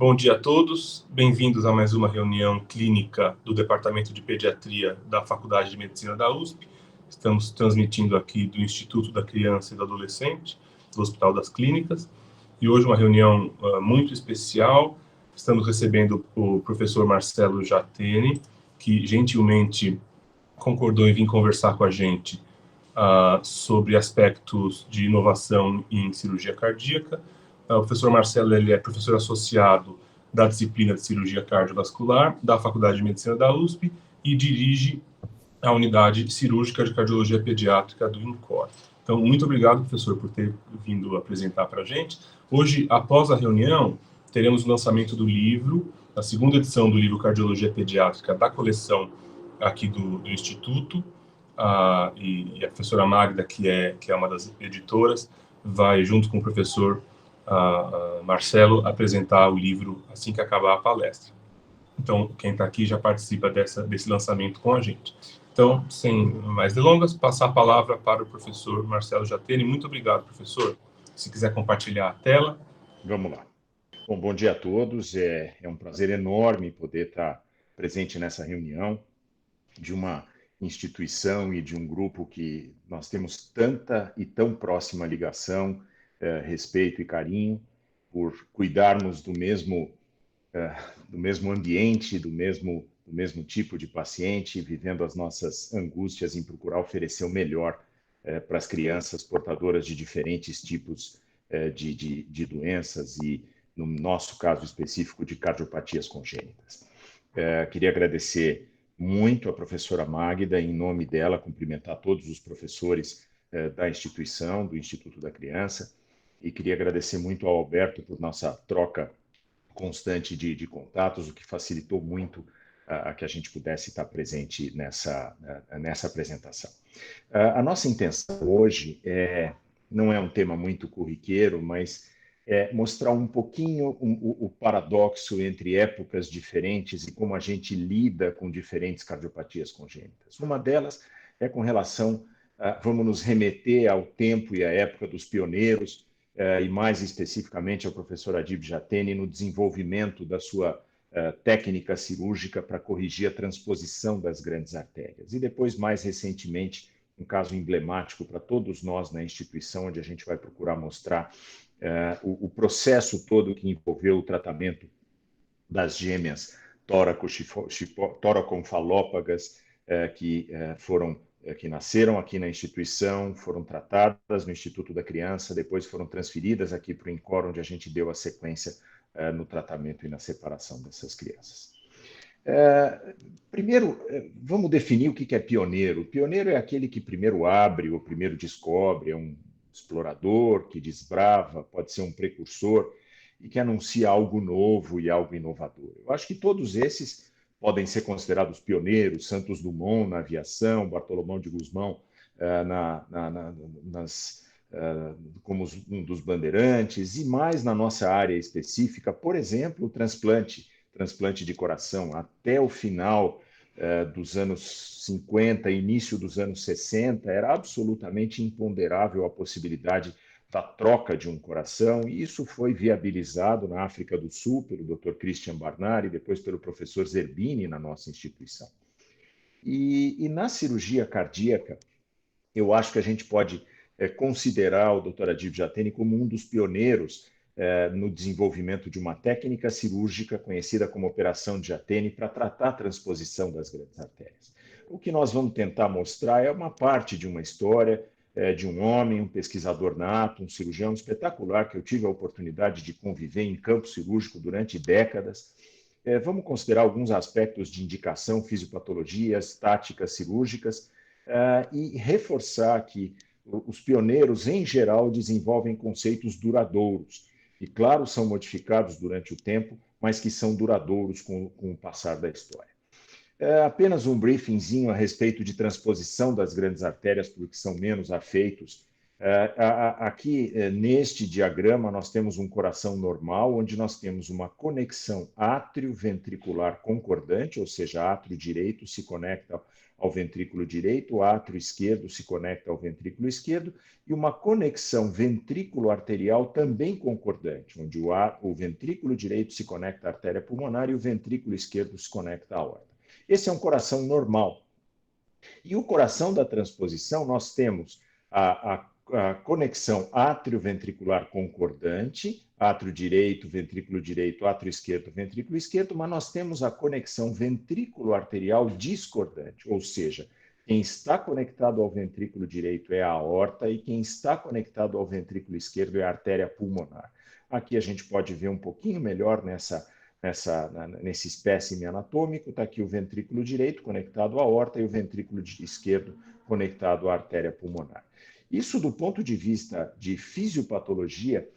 Bom dia a todos, bem-vindos a mais uma reunião clínica do Departamento de Pediatria da Faculdade de Medicina da USP. Estamos transmitindo aqui do Instituto da Criança e do Adolescente, do Hospital das Clínicas, e hoje uma reunião muito especial. Estamos recebendo o professor Marcelo Jatene, que gentilmente concordou em vir conversar com a gente sobre aspectos de inovação em cirurgia cardíaca. O professor Marcelo ele é professor associado da disciplina de cirurgia cardiovascular da Faculdade de Medicina da USP e dirige a unidade cirúrgica de cardiologia pediátrica do INCOR. Então, muito obrigado, professor, por ter vindo apresentar para a gente. Hoje, após a reunião, teremos o lançamento do livro, a segunda edição do livro Cardiologia Pediátrica da coleção aqui do Instituto, e a professora Magda, que é uma das editoras, vai, junto com o professor Marcelo, apresentar o livro assim que acabar a palestra. Então, quem está aqui já participa desse lançamento com a gente. Então, sem mais delongas, passar a palavra para o professor Marcelo Jatene. Muito obrigado, professor. Se quiser compartilhar a tela. Vamos lá. Bom dia a todos. É um prazer enorme poder estar presente nessa reunião de uma instituição e de um grupo que nós temos tanta e tão próxima ligação, respeito e carinho, por cuidarmos do mesmo ambiente, do mesmo tipo de paciente, vivendo as nossas angústias em procurar oferecer o melhor para as crianças portadoras de diferentes tipos de doenças e, no nosso caso específico, de cardiopatias congênitas. Queria agradecer muito a professora Magda, em nome dela, cumprimentar todos os professores da instituição, do Instituto da Criança, e queria agradecer muito ao Alberto por nossa troca constante de contatos, o que facilitou muito a que a gente pudesse estar presente nessa apresentação. A nossa intenção hoje não é um tema muito corriqueiro, mas mostrar um pouquinho o paradoxo entre épocas diferentes e como a gente lida com diferentes cardiopatias congênitas. Uma delas é com relação, vamos nos remeter ao tempo e à época dos pioneiros, e mais especificamente ao professor Adib Jatene no desenvolvimento da sua técnica cirúrgica para corrigir a transposição das grandes artérias. E depois, mais recentemente, um caso emblemático para todos nós na instituição, onde a gente vai procurar mostrar o processo todo que envolveu o tratamento das gêmeas toraconfalópagas que nasceram aqui na instituição, foram tratadas no Instituto da Criança, depois foram transferidas aqui para o INCOR, onde a gente deu a sequência no tratamento e na separação dessas crianças. Primeiro, vamos definir o que é pioneiro. O pioneiro é aquele que primeiro abre ou primeiro descobre, é um explorador que desbrava, pode ser um precursor e que anuncia algo novo e algo inovador. Eu acho que todos esses podem ser considerados pioneiros, Santos Dumont na aviação, Bartolomeu de Gusmão como um dos bandeirantes, e mais na nossa área específica, por exemplo, o transplante de coração. Até o final dos anos 50, início dos anos 60, era absolutamente imponderável a possibilidade da troca de um coração, e isso foi viabilizado na África do Sul pelo Dr. Christian Barnard e depois pelo professor Zerbini na nossa instituição. E na cirurgia cardíaca, eu acho que a gente pode considerar o Dr. Adib Jatene como um dos pioneiros no desenvolvimento de uma técnica cirúrgica conhecida como operação de Jatene para tratar a transposição das grandes artérias. O que nós vamos tentar mostrar é uma parte de uma história de um homem, um pesquisador nato, um cirurgião espetacular que eu tive a oportunidade de conviver em campo cirúrgico durante décadas. Vamos considerar alguns aspectos de indicação, fisiopatologias, táticas cirúrgicas e reforçar que os pioneiros, em geral, desenvolvem conceitos duradouros, que, claro, são modificados durante o tempo, mas que são duradouros com o passar da história. Apenas um briefingzinho a respeito de transposição das grandes artérias, porque são menos afeitos Aqui, neste diagrama, nós temos um coração normal, onde nós temos uma conexão átrio-ventricular concordante, ou seja, átrio direito se conecta ao ventrículo direito, o átrio esquerdo se conecta ao ventrículo esquerdo, e uma conexão ventrículo-arterial também concordante, onde o ventrículo direito se conecta à artéria pulmonar e o ventrículo esquerdo se conecta à aorta. Esse é um coração normal. E o coração da transposição, nós temos a conexão átrio-ventricular concordante, átrio direito, átrio esquerdo, mas nós temos a conexão ventrículo-arterial discordante, ou seja, quem está conectado ao ventrículo direito é a aorta e quem está conectado ao ventrículo esquerdo é a artéria pulmonar. Aqui a gente pode ver um pouquinho melhor nesse espécime anatômico, está aqui o ventrículo direito conectado à aorta e o ventrículo esquerdo conectado à artéria pulmonar. Isso, do ponto de vista de fisiopatologia,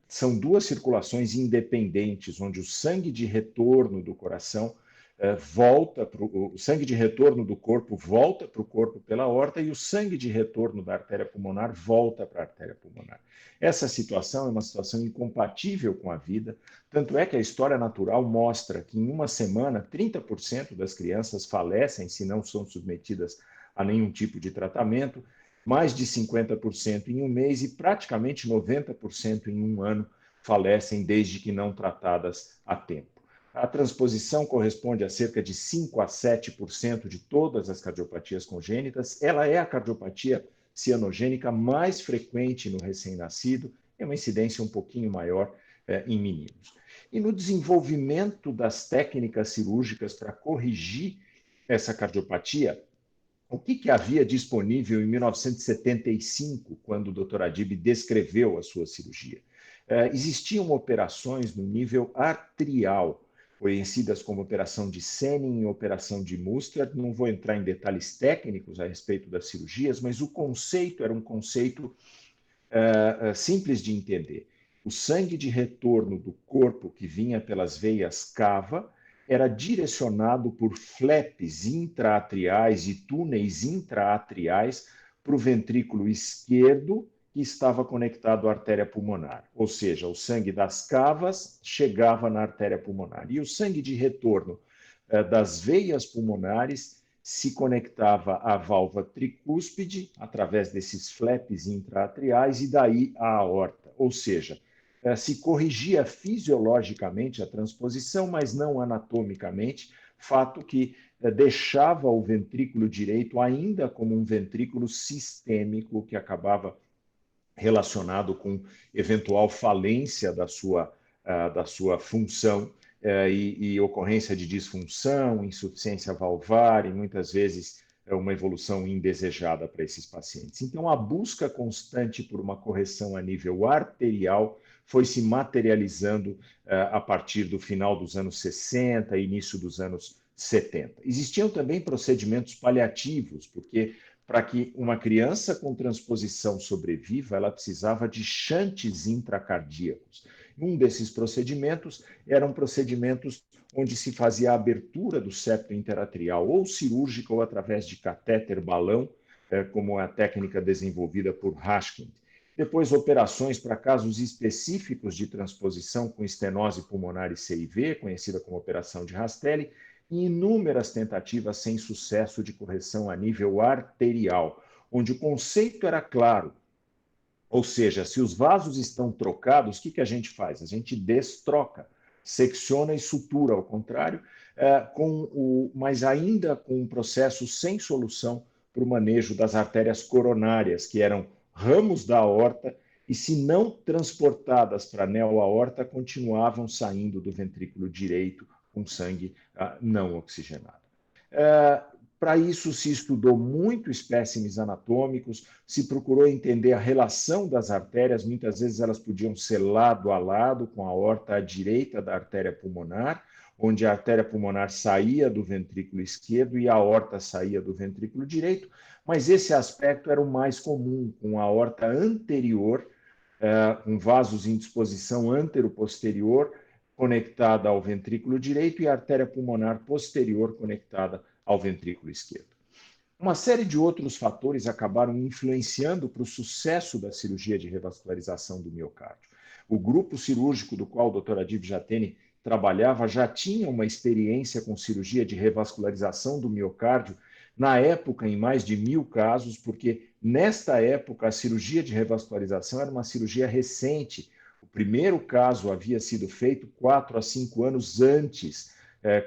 são duas circulações independentes, onde o sangue de retorno do coração o sangue de retorno do corpo volta para o corpo pela aorta e o sangue de retorno da artéria pulmonar volta para a artéria pulmonar. Essa situação é uma situação incompatível com a vida, tanto é que a história natural mostra que em uma semana 30% das crianças falecem se não são submetidas a nenhum tipo de tratamento, mais de 50% em um mês e praticamente 90% em um ano falecem desde que não tratadas a tempo. A transposição corresponde a cerca de 5 a 7% de todas as cardiopatias congênitas. Ela é a cardiopatia cianogênica mais frequente no recém-nascido, é uma incidência um pouquinho maior em meninos. E no desenvolvimento das técnicas cirúrgicas para corrigir essa cardiopatia, o que havia disponível em 1975, quando o Dr. Adib descreveu a sua cirurgia? Existiam operações no nível arterial, conhecidas como operação de Senning e operação de Mustard. Não vou entrar em detalhes técnicos a respeito das cirurgias, mas o conceito era um conceito simples de entender. O sangue de retorno do corpo que vinha pelas veias cava era direcionado por flaps intraatriais e túneis intraatriais para o ventrículo esquerdo, que estava conectado à artéria pulmonar. Ou seja, o sangue das cavas chegava na artéria pulmonar. E o sangue de retorno das veias pulmonares se conectava à válvula tricúspide, através desses flaps intraatriais, e daí à aorta. Ou seja, se corrigia fisiologicamente a transposição, mas não anatomicamente, fato que deixava o ventrículo direito ainda como um ventrículo sistêmico que acabava relacionado com eventual falência da sua função e ocorrência de disfunção, insuficiência valvar e muitas vezes uma evolução indesejada para esses pacientes. Então, a busca constante por uma correção a nível arterial foi se materializando a partir do final dos anos 60 e início dos anos 70. Existiam também procedimentos paliativos, porque para que uma criança com transposição sobreviva, ela precisava de shunts intracardíacos. Um desses procedimentos eram procedimentos onde se fazia a abertura do septo interatrial, ou cirúrgica ou através de catéter balão, como a técnica desenvolvida por Hashkind. Depois, operações para casos específicos de transposição com estenose pulmonar e CIV, conhecida como operação de Rastelli, e inúmeras tentativas sem sucesso de correção a nível arterial, onde o conceito era claro. Ou seja, se os vasos estão trocados, o que a gente faz? A gente destroca, secciona e sutura, ao contrário, mas ainda com um processo sem solução para o manejo das artérias coronárias, que eram ramos da aorta, e se não transportadas para a neo-aorta, continuavam saindo do ventrículo direito com sangue não oxigenado. Para isso se estudou muito espécimes anatômicos, se procurou entender a relação das artérias, muitas vezes elas podiam ser lado a lado, com a aorta à direita da artéria pulmonar, onde a artéria pulmonar saía do ventrículo esquerdo e a aorta saía do ventrículo direito, mas esse aspecto era o mais comum, com a aorta anterior, com vasos em disposição antero-posterior, conectada ao ventrículo direito e a artéria pulmonar posterior conectada ao ventrículo esquerdo. Uma série de outros fatores acabaram influenciando para o sucesso da cirurgia de revascularização do miocárdio. O grupo cirúrgico do qual o Dr. Adib Jatene trabalhava já tinha uma experiência com cirurgia de revascularização do miocárdio, na época em mais de 1.000 casos, porque nesta época a cirurgia de revascularização era uma cirurgia recente. O primeiro caso havia sido feito 4 a 5 anos antes,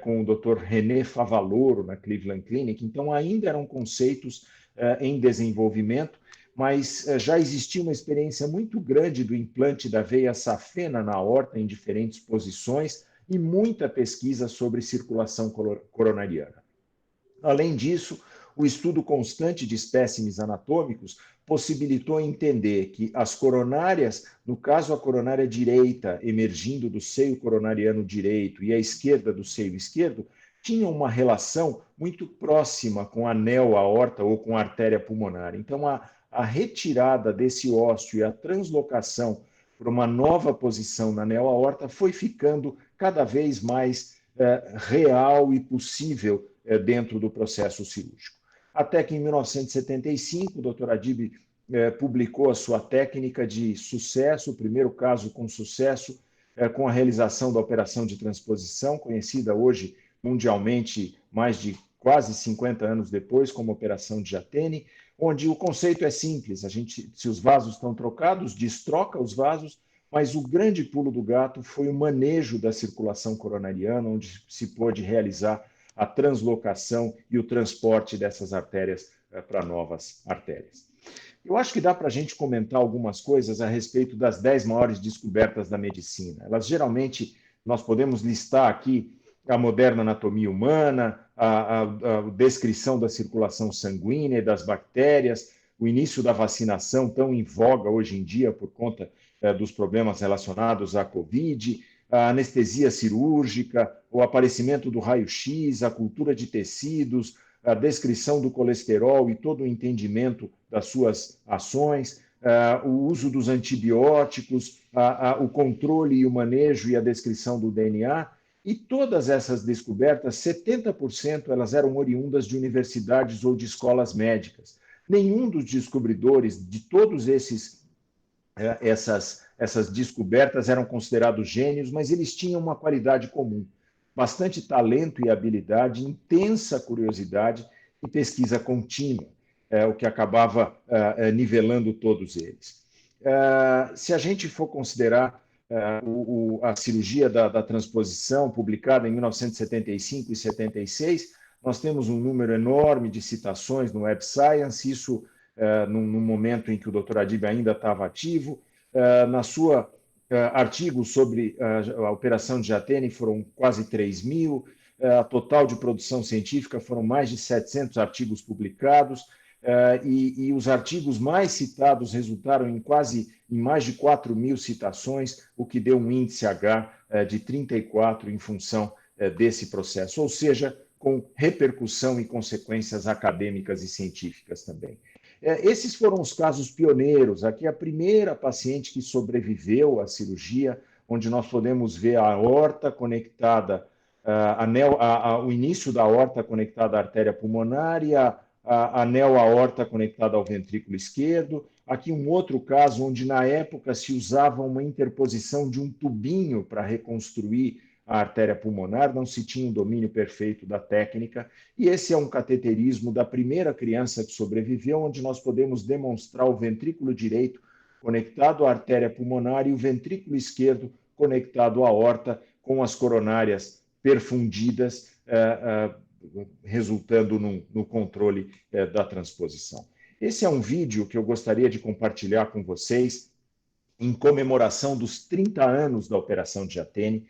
com o Dr. René Favaloro na Cleveland Clinic, então ainda eram conceitos em desenvolvimento, mas já existia uma experiência muito grande do implante da veia safena na aorta em diferentes posições e muita pesquisa sobre circulação coronariana. Além disso, o estudo constante de espécimes anatômicos possibilitou entender que as coronárias, no caso a coronária direita emergindo do seio coronariano direito e a esquerda do seio esquerdo, tinham uma relação muito próxima com a neo-aorta ou com a artéria pulmonar. Então, a retirada desse ósseo e a translocação para uma nova posição na neo-aorta foi ficando cada vez mais real e possível dentro do processo cirúrgico. Até que em 1975, o Dr. Adib publicou a sua técnica de sucesso, o primeiro caso com sucesso, com a realização da operação de transposição, conhecida hoje mundialmente mais de quase 50 anos depois como operação de Jatene, onde o conceito é simples, se os vasos estão trocados, destroca os vasos, mas o grande pulo do gato foi o manejo da circulação coronariana, onde se pôde realizar a translocação e o transporte dessas artérias para novas artérias. Eu acho que dá para a gente comentar algumas coisas a respeito das 10 maiores descobertas da medicina. Elas geralmente, nós podemos listar aqui a moderna anatomia humana, a descrição da circulação sanguínea e das bactérias, o início da vacinação tão em voga hoje em dia por conta dos problemas relacionados à Covid, a anestesia cirúrgica, o aparecimento do raio-x, a cultura de tecidos, a descrição do colesterol e todo o entendimento das suas ações, o uso dos antibióticos, o controle e o manejo e a descrição do DNA. E todas essas descobertas, 70% elas eram oriundas de universidades ou de escolas médicas. Nenhum dos descobridores de todos essas descobertas eram considerados gênios, mas eles tinham uma qualidade comum, bastante talento e habilidade, intensa curiosidade e pesquisa contínua, o que acabava nivelando todos eles. Se a gente for considerar a cirurgia da transposição, publicada em 1975 e 76, nós temos um número enorme de citações no Web Science, isso no momento em que o Dr. Adib ainda estava ativo. Na sua artigo sobre a operação de Jatene foram quase 3.000, a total de produção científica foram mais de 700 artigos publicados, e os artigos mais citados resultaram em mais de 4.000 citações, o que deu um índice H de 34 em função desse processo, ou seja, com repercussão e consequências acadêmicas e científicas também. Esses foram os casos pioneiros. Aqui a primeira paciente que sobreviveu à cirurgia, onde nós podemos ver a aorta conectada, o início da aorta conectada à artéria pulmonar e a neo-aorta conectada ao ventrículo esquerdo. Aqui um outro caso onde na época se usava uma interposição de um tubinho para reconstruir a artéria pulmonar, não se tinha um domínio perfeito da técnica, e esse é um cateterismo da primeira criança que sobreviveu, onde nós podemos demonstrar o ventrículo direito conectado à artéria pulmonar e o ventrículo esquerdo conectado à aorta, com as coronárias perfundidas, resultando no controle da transposição. Esse é um vídeo que eu gostaria de compartilhar com vocês em comemoração dos 30 anos da Operação de Jatene,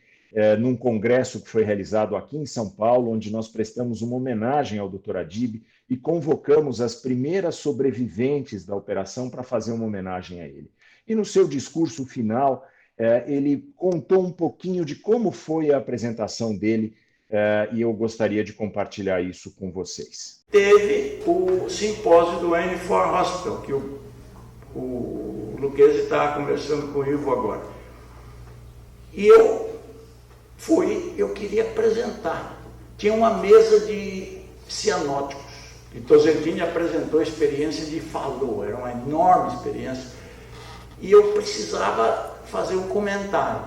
num congresso que foi realizado aqui em São Paulo, onde nós prestamos uma homenagem ao Dr. Adib e convocamos as primeiras sobreviventes da operação para fazer uma homenagem a ele. E no seu discurso final, ele contou um pouquinho de como foi a apresentação dele, e eu gostaria de compartilhar isso com vocês. Teve o simpósio do N4 Hospital, que o Lucchesi está conversando com o Ivo agora. E eu queria apresentar. Tinha uma mesa de cianóticos, E Tozentini apresentou a experiência de Fallot, era uma enorme experiência. E eu precisava fazer um comentário.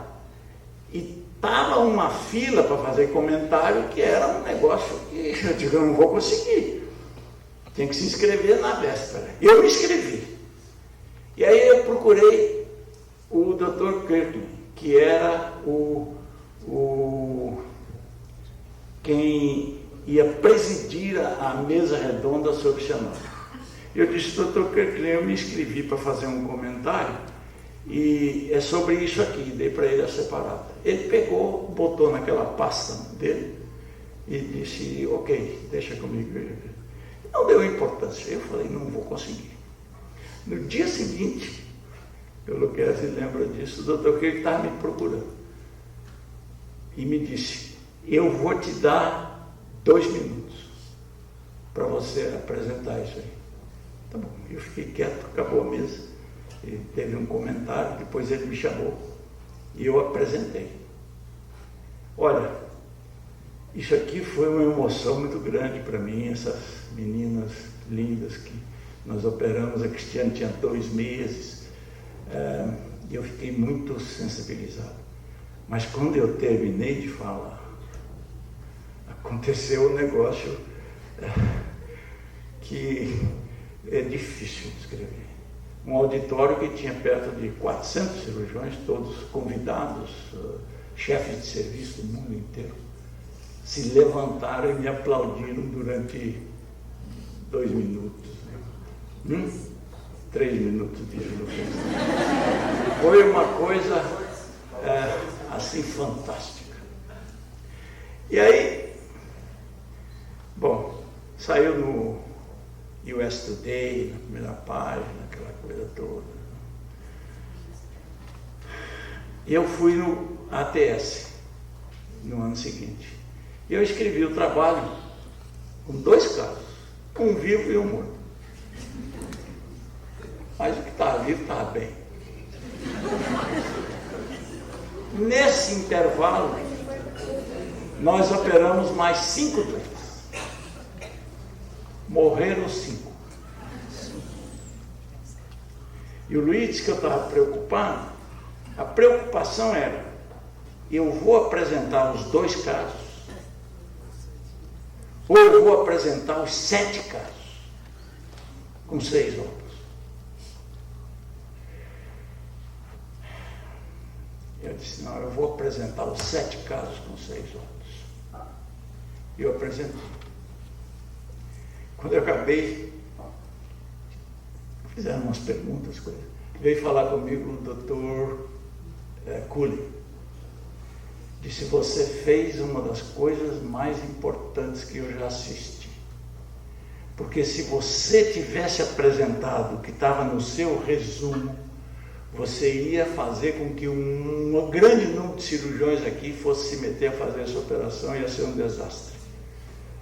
E estava uma fila para fazer comentário que era um negócio que eu digo, eu não vou conseguir. Tem que se inscrever na véspera. Eu me inscrevi. E aí eu procurei o Dr. Kirkland, que era quem ia presidir a mesa redonda sobre Chanel. Eu disse, Dr. Kirkland, eu me inscrevi para fazer um comentário e é sobre isso aqui, dei para ele a separada. Ele pegou, botou naquela pasta dele e disse, ok, deixa comigo. Não deu importância, eu falei, não vou conseguir. No dia seguinte, o Lucchesi lembra disso, o Dr. Kirk estava me procurando e me disse, eu vou te dar 2 minutos para você apresentar isso aí. Tá bom, eu fiquei quieto, acabou a mesa, ele teve um comentário, depois ele me chamou e eu apresentei. Olha, isso aqui foi uma emoção muito grande para mim, essas meninas lindas que nós operamos, a Cristiane tinha 2 meses, e eu fiquei muito sensibilizado. Mas quando eu terminei de falar, aconteceu um negócio que é difícil de descrever. Um auditório que tinha perto de 400 cirurgiões, todos convidados, chefes de serviço do mundo inteiro, se levantaram e me aplaudiram durante 2 minutos. 3 minutos de eloquência. Foi uma coisa assim fantástica. E aí, bom, saiu no US Today, na primeira página, aquela coisa toda. E eu fui no ATS no ano seguinte. E eu escrevi o trabalho com 2 casos, um vivo e um morto. Mas o que estava vivo estava bem. Nesse intervalo, nós operamos mais 5 doentes. Morreram 5. E o Luiz disse que eu estava preocupado. A preocupação era, eu vou apresentar os 2 casos, ou eu vou apresentar os 7 casos, com 6 óculos. Eu disse, não, eu vou apresentar os 7 casos com 6 óculos. E eu apresentei. Quando eu acabei, fizeram umas perguntas, coisas. Veio falar comigo o doutor Cooley. Disse, você fez uma das coisas mais importantes que eu já assisti. Porque se você tivesse apresentado o que estava no seu resumo, você ia fazer com que um grande número de cirurgiões aqui fosse se meter a fazer essa operação, ia ser um desastre.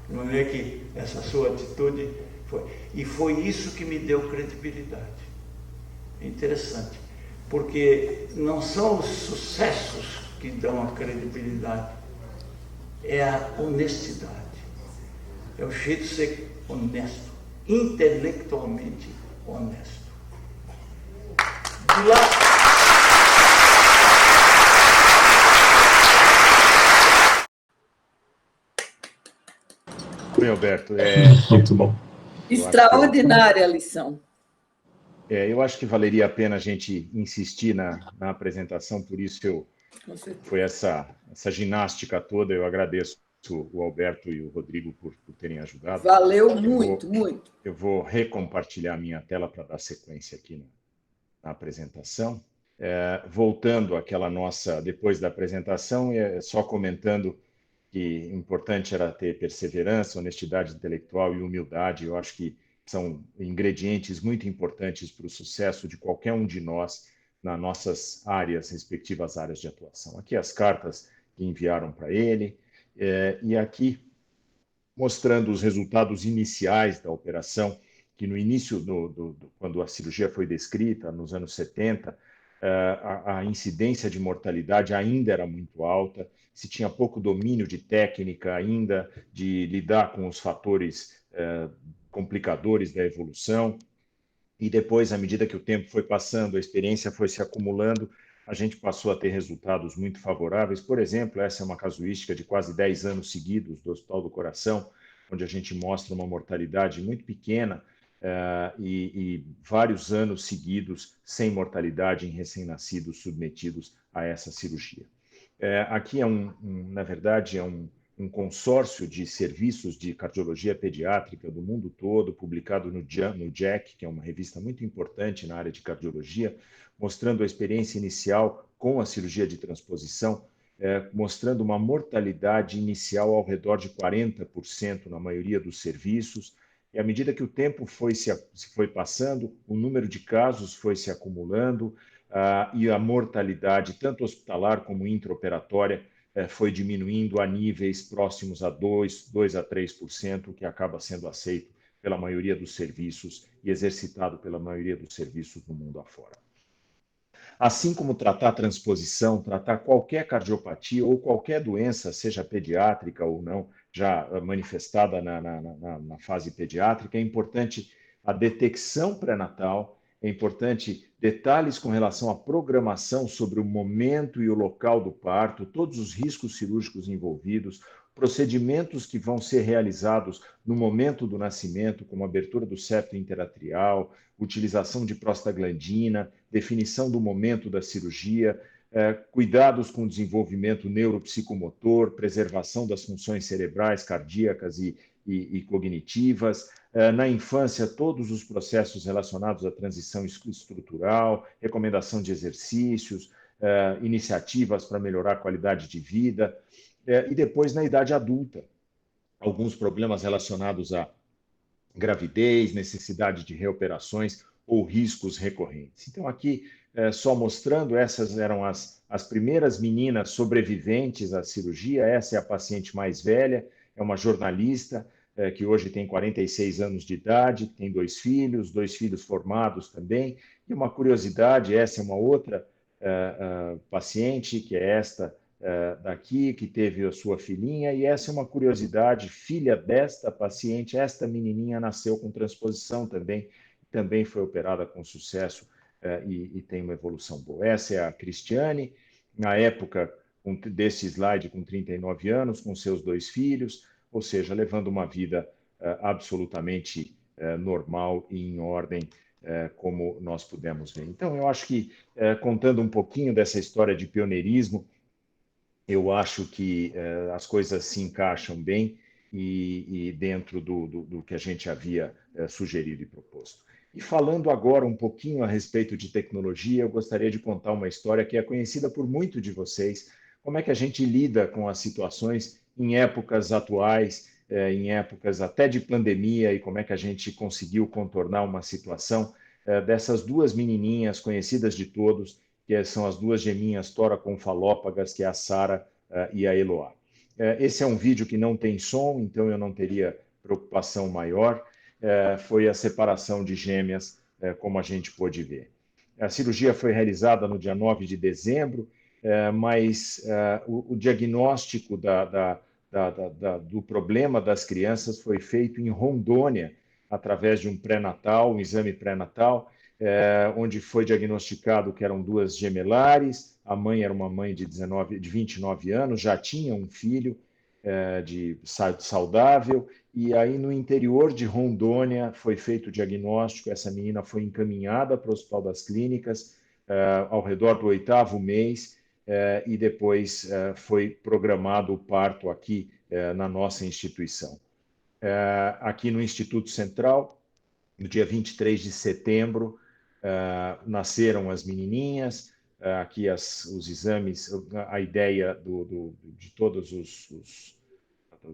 Não é que essa sua atitude foi. E foi isso que me deu credibilidade. É interessante, porque não são os sucessos que dão a credibilidade, é a honestidade. É o jeito de ser honesto, intelectualmente honesto. De lá... Oi, Alberto. Muito bom. Extraordinária a lição. Eu acho que valeria a pena a gente insistir na apresentação, por isso foi essa ginástica toda. Eu agradeço o Alberto e o Rodrigo por terem ajudado. Valeu muito. Eu vou recompartilhar a minha tela para dar sequência aqui na apresentação. Voltando àquela nossa, depois da apresentação, só comentando que importante era ter perseverança, honestidade intelectual e humildade. Eu acho que são ingredientes muito importantes para o sucesso de qualquer um de nós nas nossas respectivas áreas de atuação. Aqui as cartas que enviaram para ele, e aqui mostrando os resultados iniciais da operação, que no início, quando a cirurgia foi descrita, nos anos 70, a incidência de mortalidade ainda era muito alta, se tinha pouco domínio de técnica ainda, de lidar com os fatores complicadores da evolução. E depois, à medida que o tempo foi passando, a experiência foi se acumulando, a gente passou a ter resultados muito favoráveis. Por exemplo, essa é uma casuística de quase 10 anos seguidos do Hospital do Coração, onde a gente mostra uma mortalidade muito pequena e vários anos seguidos sem mortalidade em recém-nascidos submetidos a essa cirurgia. Aqui na verdade, é um consórcio de serviços de cardiologia pediátrica do mundo todo, publicado no JACC, que é uma revista muito importante na área de cardiologia, mostrando a experiência inicial com a cirurgia de transposição, mostrando uma mortalidade inicial ao redor de 40% na maioria dos serviços, e à medida que o tempo se foi passando, o número de casos foi se acumulando, e a mortalidade, tanto hospitalar como intraoperatória, foi diminuindo a níveis próximos a 2 a 3%, que acaba sendo aceito pela maioria dos serviços e exercitado pela maioria dos serviços no mundo afora. Assim como tratar transposição, tratar qualquer cardiopatia ou qualquer doença, seja pediátrica ou não, já manifestada na fase pediátrica, é importante a detecção pré-natal, é importante detalhes com relação à programação sobre o momento e o local do parto, todos os riscos cirúrgicos envolvidos, procedimentos que vão ser realizados no momento do nascimento, como abertura do septo interatrial, utilização de prostaglandina, definição do momento da cirurgia, cuidados com o desenvolvimento neuropsicomotor, preservação das funções cerebrais, cardíacas e cognitivas. Na infância, todos os processos relacionados à transição estrutural, recomendação de exercícios, iniciativas para melhorar a qualidade de vida. E depois, na idade adulta, alguns problemas relacionados à gravidez, necessidade de reoperações ou riscos recorrentes. Então, aqui, só mostrando, essas eram as primeiras meninas sobreviventes à cirurgia. Essa é a paciente mais velha, é uma jornalista, que hoje tem 46 anos de idade, tem 2 filhos formados também. E uma curiosidade, essa é uma outra paciente, que é esta daqui, que teve a sua filhinha, e essa é uma curiosidade, filha desta paciente, esta menininha nasceu com transposição também foi operada com sucesso e tem uma evolução boa. Essa é a Cristiane, na época desse slide, com 39 anos, com seus 2 filhos, ou seja, levando uma vida absolutamente normal e em ordem, como nós pudemos ver. Então, eu acho que, contando um pouquinho dessa história de pioneirismo, eu acho que as coisas se encaixam bem e dentro do que a gente havia sugerido e proposto. E falando agora um pouquinho a respeito de tecnologia, eu gostaria de contar uma história que é conhecida por muitos de vocês, como é que a gente lida com as situações em épocas atuais, em épocas até de pandemia, e como é que a gente conseguiu contornar uma situação dessas 2 menininhas conhecidas de todos, que são as 2 geminhas toraconfalópagas, que é a Sara e a Eloá. Esse é um vídeo que não tem som, então eu não teria preocupação maior. Foi a separação de gêmeas, como a gente pôde ver. A cirurgia foi realizada no dia 9 de dezembro, mas o diagnóstico do problema das crianças foi feito em Rondônia, através de um pré-natal, um exame pré-natal, onde foi diagnosticado que eram 2 gemelares, a mãe era uma mãe de 29 anos, já tinha um filho saudável, e aí no interior de Rondônia foi feito o diagnóstico, essa menina foi encaminhada para o Hospital das Clínicas ao redor do 8º mês, e depois foi programado o parto aqui na nossa instituição. Aqui no Instituto Central, no dia 23 de setembro, nasceram as menininhas, aqui os exames, a ideia de todos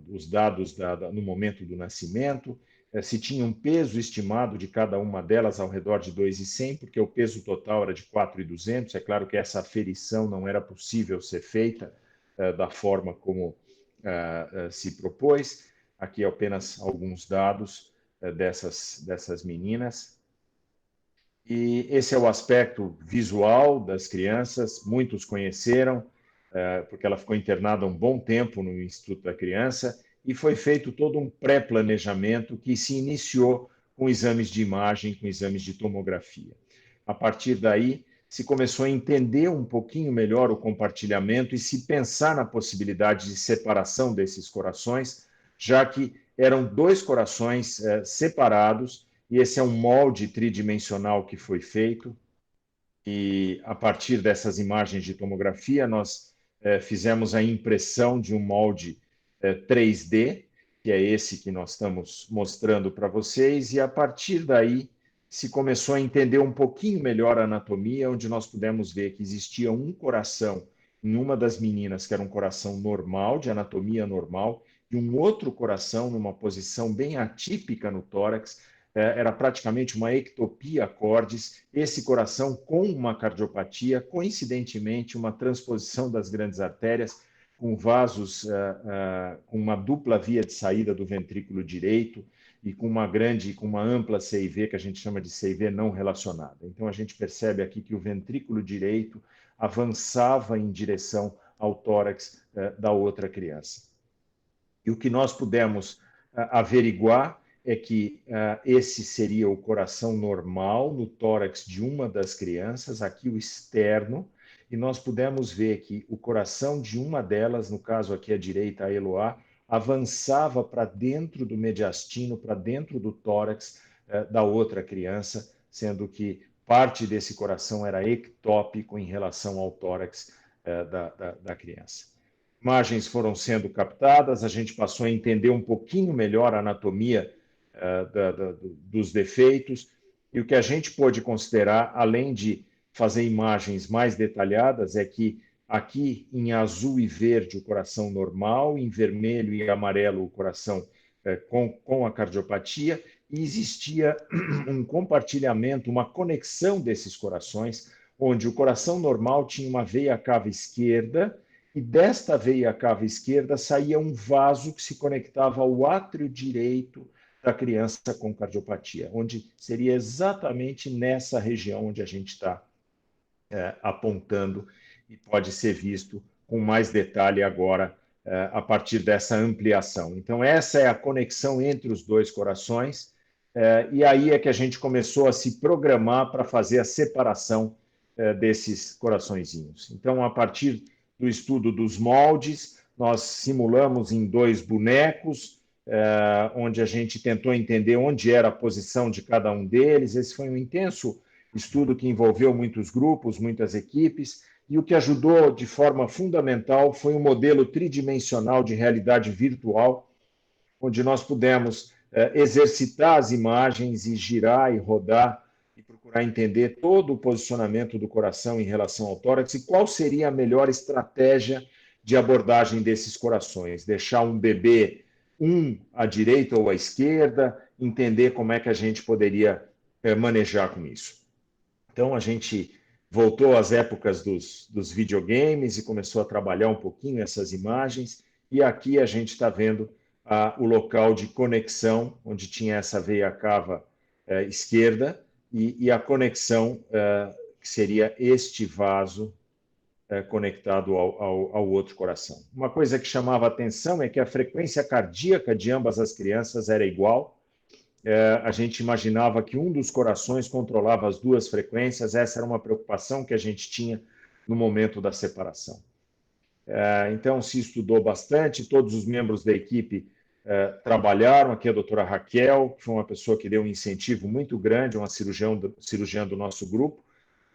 os dados no momento do nascimento, se tinha um peso estimado de cada uma delas ao redor de 2,100, porque o peso total era de 4,200. É claro que essa aferição não era possível ser feita da forma como se propôs. Aqui apenas alguns dados dessas meninas. E esse é o aspecto visual das crianças, muitos conheceram, porque ela ficou internada um bom tempo no Instituto da Criança, e foi feito todo um pré-planejamento que se iniciou com exames de imagem, com exames de tomografia. A partir daí, se começou a entender um pouquinho melhor o compartilhamento e se pensar na possibilidade de separação desses corações, já que eram 2 corações separados, e esse é um molde tridimensional que foi feito, e a partir dessas imagens de tomografia, nós fizemos a impressão de um molde 3D, que é esse que nós estamos mostrando para vocês, e a partir daí se começou a entender um pouquinho melhor a anatomia, onde nós pudemos ver que existia um coração em uma das meninas, que era um coração normal, de anatomia normal, e um outro coração numa posição bem atípica no tórax, era praticamente uma ectopia cordis, esse coração com uma cardiopatia, coincidentemente uma transposição das grandes artérias, com vasos, com uma dupla via de saída do ventrículo direito e com uma ampla CIV, que a gente chama de CIV não relacionada. Então, a gente percebe aqui que o ventrículo direito avançava em direção ao tórax da outra criança. E o que nós pudemos averiguar é que esse seria o coração normal no tórax de uma das crianças, aqui o externo, e nós pudemos ver que o coração de uma delas, no caso aqui à direita, a Eloá, avançava para dentro do mediastino, para dentro do tórax da outra criança, sendo que parte desse coração era ectópico em relação ao tórax da criança. Imagens foram sendo captadas, a gente passou a entender um pouquinho melhor a anatomia dos defeitos, e o que a gente pôde considerar, além de fazer imagens mais detalhadas, é que aqui em azul e verde o coração normal, em vermelho e amarelo o coração com a cardiopatia, e existia um compartilhamento, uma conexão desses corações, onde o coração normal tinha uma veia cava esquerda, e desta veia cava esquerda saía um vaso que se conectava ao átrio direito da criança com cardiopatia, onde seria exatamente nessa região onde a gente está apontando, e pode ser visto com mais detalhe agora a partir dessa ampliação. Então, essa é a conexão entre os 2 corações, e aí é que a gente começou a se programar para fazer a separação desses coraçõezinhos. Então, a partir do estudo dos moldes, nós simulamos em 2 bonecos, onde a gente tentou entender onde era a posição de cada um deles. Esse foi um intenso estudo que envolveu muitos grupos, muitas equipes, e o que ajudou de forma fundamental foi um modelo tridimensional de realidade virtual, onde nós pudemos exercitar as imagens e girar e rodar e procurar entender todo o posicionamento do coração em relação ao tórax e qual seria a melhor estratégia de abordagem desses corações. Deixar um bebê à direita ou à esquerda, entender como é que a gente poderia manejar com isso. Então, a gente voltou às épocas dos videogames e começou a trabalhar um pouquinho essas imagens, e aqui a gente está vendo o local de conexão, onde tinha essa veia cava esquerda, e a conexão, que seria este vaso conectado ao outro coração. Uma coisa que chamava atenção é que a frequência cardíaca de ambas as crianças era igual. A gente imaginava que um dos corações controlava as 2 frequências, essa era uma preocupação que a gente tinha no momento da separação. Então, se estudou bastante, todos os membros da equipe trabalharam, aqui a doutora Raquel, que foi uma pessoa que deu um incentivo muito grande, uma cirurgiã do nosso grupo,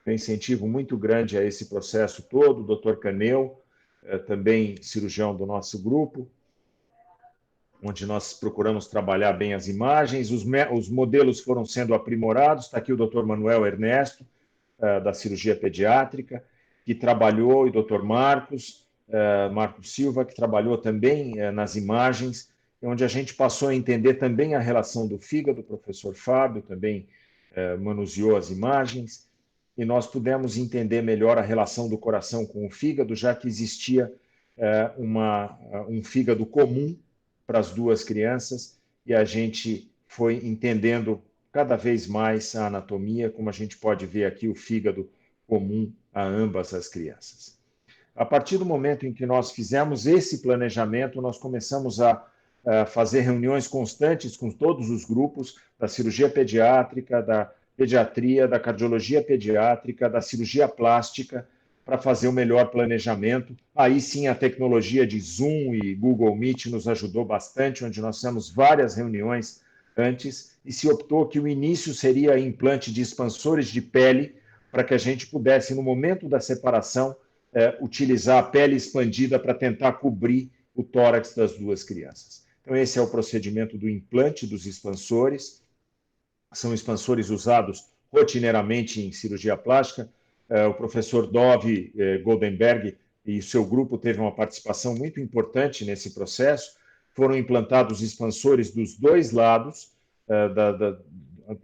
um incentivo muito grande a esse processo todo, o doutor Caneu, também cirurgião do nosso grupo, onde nós procuramos trabalhar bem as imagens, os modelos foram sendo aprimorados, está aqui o doutor Manuel Ernesto, da cirurgia pediátrica, que trabalhou, e o doutor Marcos Silva, que trabalhou também nas imagens, onde a gente passou a entender também a relação do fígado, o professor Fábio também manuseou as imagens, e nós pudemos entender melhor a relação do coração com o fígado, já que existia um fígado comum para as 2 crianças, e a gente foi entendendo cada vez mais a anatomia, como a gente pode ver aqui o fígado comum a ambas as crianças. A partir do momento em que nós fizemos esse planejamento, nós começamos a fazer reuniões constantes com todos os grupos da cirurgia pediátrica, da pediatria, da cardiologia pediátrica, da cirurgia plástica, para fazer o melhor planejamento. Aí sim a tecnologia de Zoom e Google Meet nos ajudou bastante, onde nós fizemos várias reuniões antes, e se optou que o início seria implante de expansores de pele, para que a gente pudesse, no momento da separação, utilizar a pele expandida para tentar cobrir o tórax das duas crianças. Então, esse é o procedimento do implante dos expansores. São expansores usados rotineiramente em cirurgia plástica. O professor Dove Goldenberg e seu grupo teve uma participação muito importante nesse processo. Foram implantados expansores dos dois lados,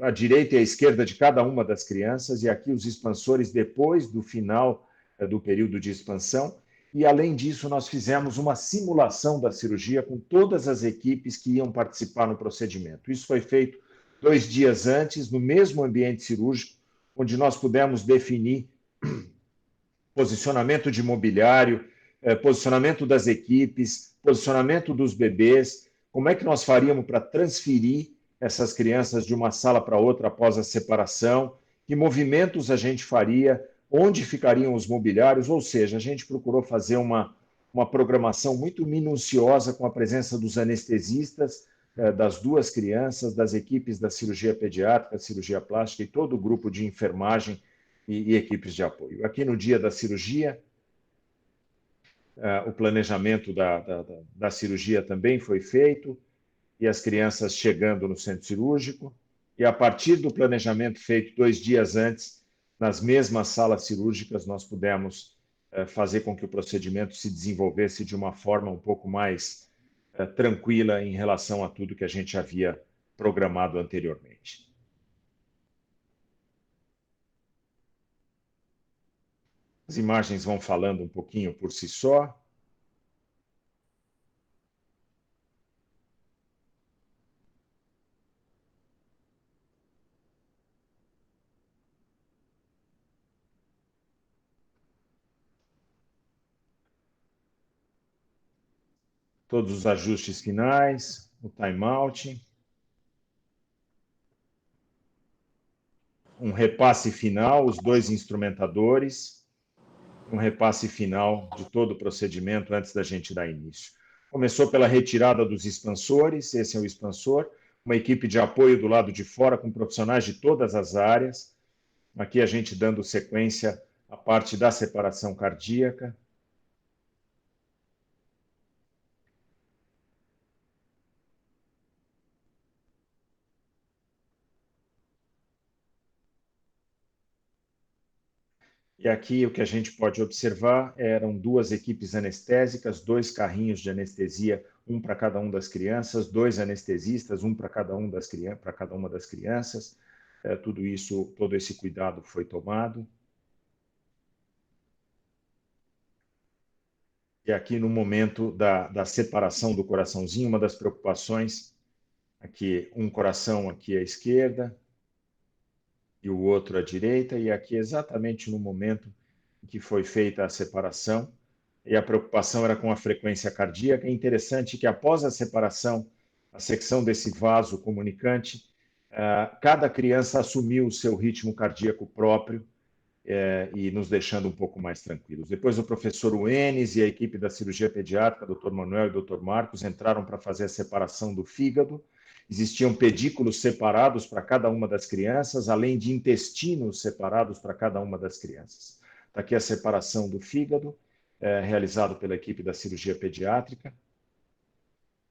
à direita e à esquerda de cada uma das crianças, e aqui os expansores depois do final do período de expansão. E, além disso, nós fizemos uma simulação da cirurgia com todas as equipes que iam participar no procedimento. Isso foi feito 2 dias antes, no mesmo ambiente cirúrgico, onde nós pudemos definir posicionamento de mobiliário, posicionamento das equipes, posicionamento dos bebês, como é que nós faríamos para transferir essas crianças de uma sala para outra após a separação, que movimentos a gente faria, onde ficariam os mobiliários, ou seja, a gente procurou fazer uma programação muito minuciosa com a presença dos anestesistas, das duas crianças, das equipes da cirurgia pediátrica, cirurgia plástica e todo o grupo de enfermagem e equipes de apoio. Aqui no dia da cirurgia, o planejamento da cirurgia também foi feito, e as crianças chegando no centro cirúrgico, e a partir do planejamento feito 2 dias antes, nas mesmas salas cirúrgicas, nós pudemos fazer com que o procedimento se desenvolvesse de uma forma um pouco mais tranquila em relação a tudo que a gente havia programado anteriormente. As imagens vão falando um pouquinho por si só. Todos os ajustes finais, o timeout, um repasse final, os 2 instrumentadores, um repasse final de todo o procedimento antes da gente dar início. Começou pela retirada dos expansores, esse é o expansor, uma equipe de apoio do lado de fora com profissionais de todas as áreas. Aqui a gente dando sequência à parte da separação cardíaca. E aqui o que a gente pode observar eram 2 equipes anestésicas, 2 carrinhos de anestesia, um para cada uma das crianças, 2 anestesistas, um para cada uma das crianças. Tudo isso, todo esse cuidado foi tomado. E aqui no momento da separação do coraçãozinho, uma das preocupações, aqui um coração aqui à esquerda, e o outro à direita, e aqui exatamente no momento em que foi feita a separação, e a preocupação era com a frequência cardíaca. É interessante que após a separação, a secção desse vaso comunicante, cada criança assumiu o seu ritmo cardíaco próprio, e nos deixando um pouco mais tranquilos. Depois o professor Wenes e a equipe da cirurgia pediátrica, Dr. Manuel e Dr. Marcos, entraram para fazer a separação do fígado. Existiam pedículos separados para cada uma das crianças, além de intestinos separados para cada uma das crianças. Está aqui a separação do fígado, realizado pela equipe da cirurgia pediátrica.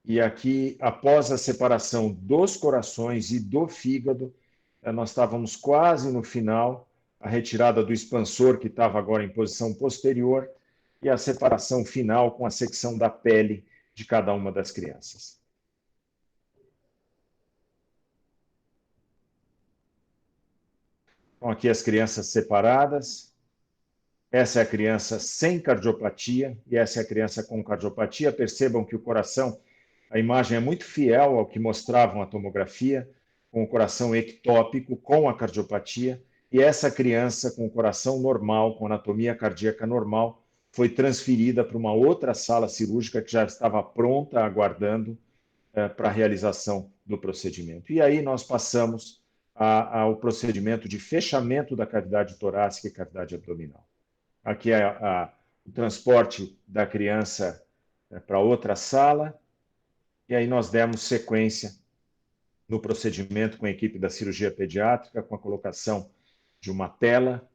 E aqui, após a separação dos corações e do fígado, nós estávamos quase no final, a retirada do expansor, que estava agora em posição posterior, e a separação final com a secção da pele de cada uma das crianças. Então, aqui as crianças separadas. Essa é a criança sem cardiopatia e essa é a criança com cardiopatia. Percebam que o coração, a imagem é muito fiel ao que mostravam a tomografia, com o coração ectópico, com a cardiopatia. E essa criança com o coração normal, com anatomia cardíaca normal, foi transferida para uma outra sala cirúrgica que já estava pronta, aguardando para a realização do procedimento. E aí nós passamos ao procedimento de fechamento da cavidade torácica e cavidade abdominal. Aqui é o transporte da criança para outra sala, e aí nós demos sequência no procedimento com a equipe da cirurgia pediátrica, com a colocação de uma tela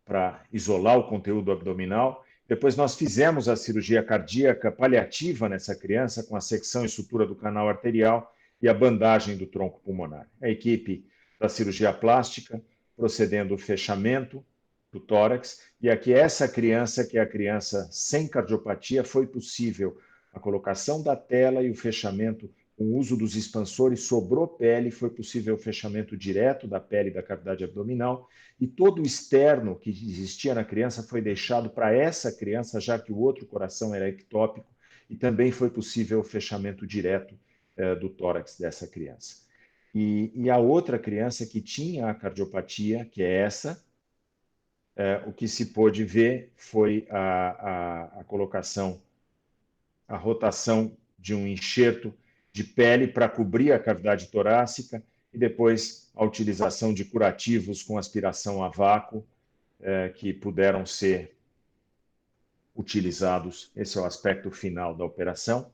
para isolar o conteúdo abdominal. Depois nós fizemos a cirurgia cardíaca paliativa nessa criança, com a secção e sutura do canal arterial e a bandagem do tronco pulmonar. A equipe da cirurgia plástica procedendo o fechamento do tórax, e aqui essa criança, que é a criança sem cardiopatia, foi possível a colocação da tela e o fechamento com o uso dos expansores, sobrou pele, foi possível o fechamento direto da pele da cavidade abdominal, e todo o externo que existia na criança foi deixado para essa criança, já que o outro coração era ectópico, e também foi possível o fechamento direto do tórax dessa criança. E a outra criança que tinha a cardiopatia, que é essa, o que se pôde ver foi a colocação, a rotação de um enxerto de pele para cobrir a cavidade torácica e depois a utilização de curativos com aspiração a vácuo que puderam ser utilizados. Esse é o aspecto final da operação.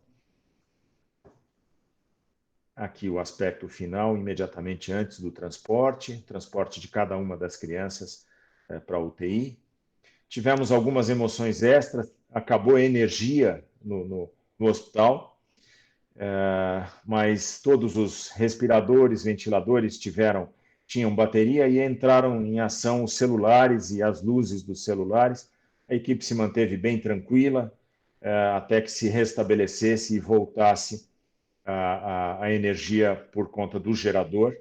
Aqui o aspecto final, imediatamente antes do transporte de cada uma das crianças para a UTI. Tivemos algumas emoções extras, acabou a energia no hospital, mas todos os respiradores, ventiladores tinham bateria e entraram em ação os celulares e as luzes dos celulares. A equipe se manteve bem tranquila até que se restabelecesse e voltasse a energia por conta do gerador.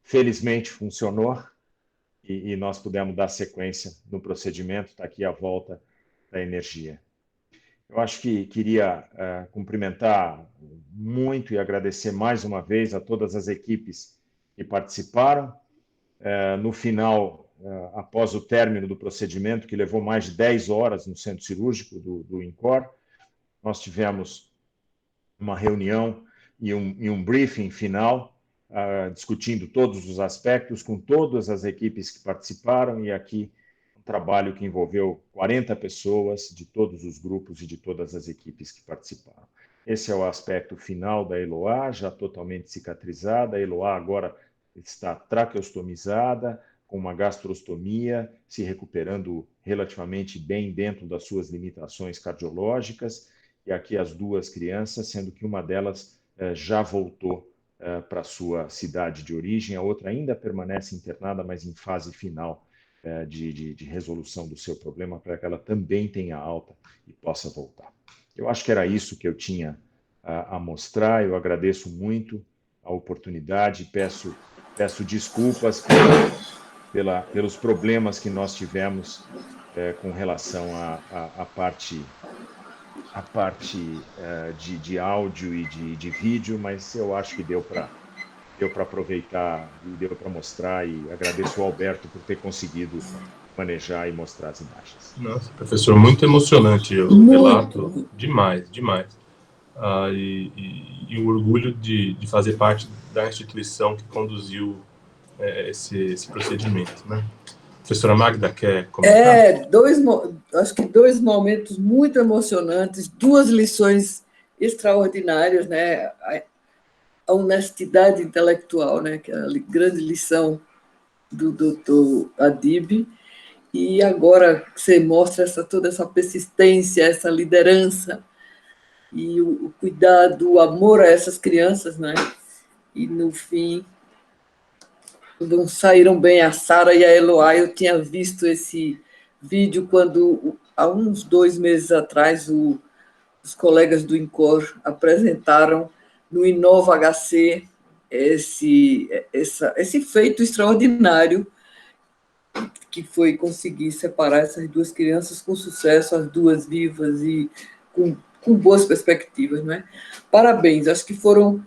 Felizmente funcionou e nós pudemos dar sequência no procedimento. Está aqui a volta da energia. Eu acho que queria cumprimentar muito e agradecer mais uma vez a todas as equipes que participaram. No final, após o término do procedimento, que levou mais de 10 horas no centro cirúrgico do INCOR, nós tivemos uma reunião e um briefing final, discutindo todos os aspectos com todas as equipes que participaram, e aqui um trabalho que envolveu 40 pessoas de todos os grupos e de todas as equipes que participaram. Esse é o aspecto final da Eloá, já totalmente cicatrizada. A Eloá agora está traqueostomizada, com uma gastrostomia, se recuperando relativamente bem dentro das suas limitações cardiológicas. E aqui as duas crianças, sendo que uma delas já voltou para a sua cidade de origem, a outra ainda permanece internada, mas em fase final de resolução do seu problema, para que ela também tenha alta e possa voltar. Eu acho que era isso que eu tinha a mostrar. Eu agradeço muito a oportunidade, peço desculpas pelos problemas que nós tivemos com relação à parte de áudio e de vídeo, mas eu acho que deu para aproveitar e deu para mostrar, e agradeço ao Alberto por ter conseguido manejar e mostrar as imagens. Nossa, professor, muito emocionante o relato, demais. E o orgulho de fazer parte da instituição que conduziu esse procedimento, né? Professora Magda, quer comentar? Acho que 2 momentos muito emocionantes, 2 lições extraordinárias, né? A honestidade intelectual, né? Que é a grande lição do Dr. Adib, e agora você mostra toda essa persistência, essa liderança, e o cuidado, o amor a essas crianças, né? E, no fim, não saíram bem a Sara e a Eloá. Eu tinha visto esse vídeo quando, há uns 2 meses atrás, os colegas do INCOR apresentaram no Inova HC esse feito extraordinário, que foi conseguir separar essas 2 crianças com sucesso, as 2 vivas e com boas perspectivas, né? Parabéns, acho que foram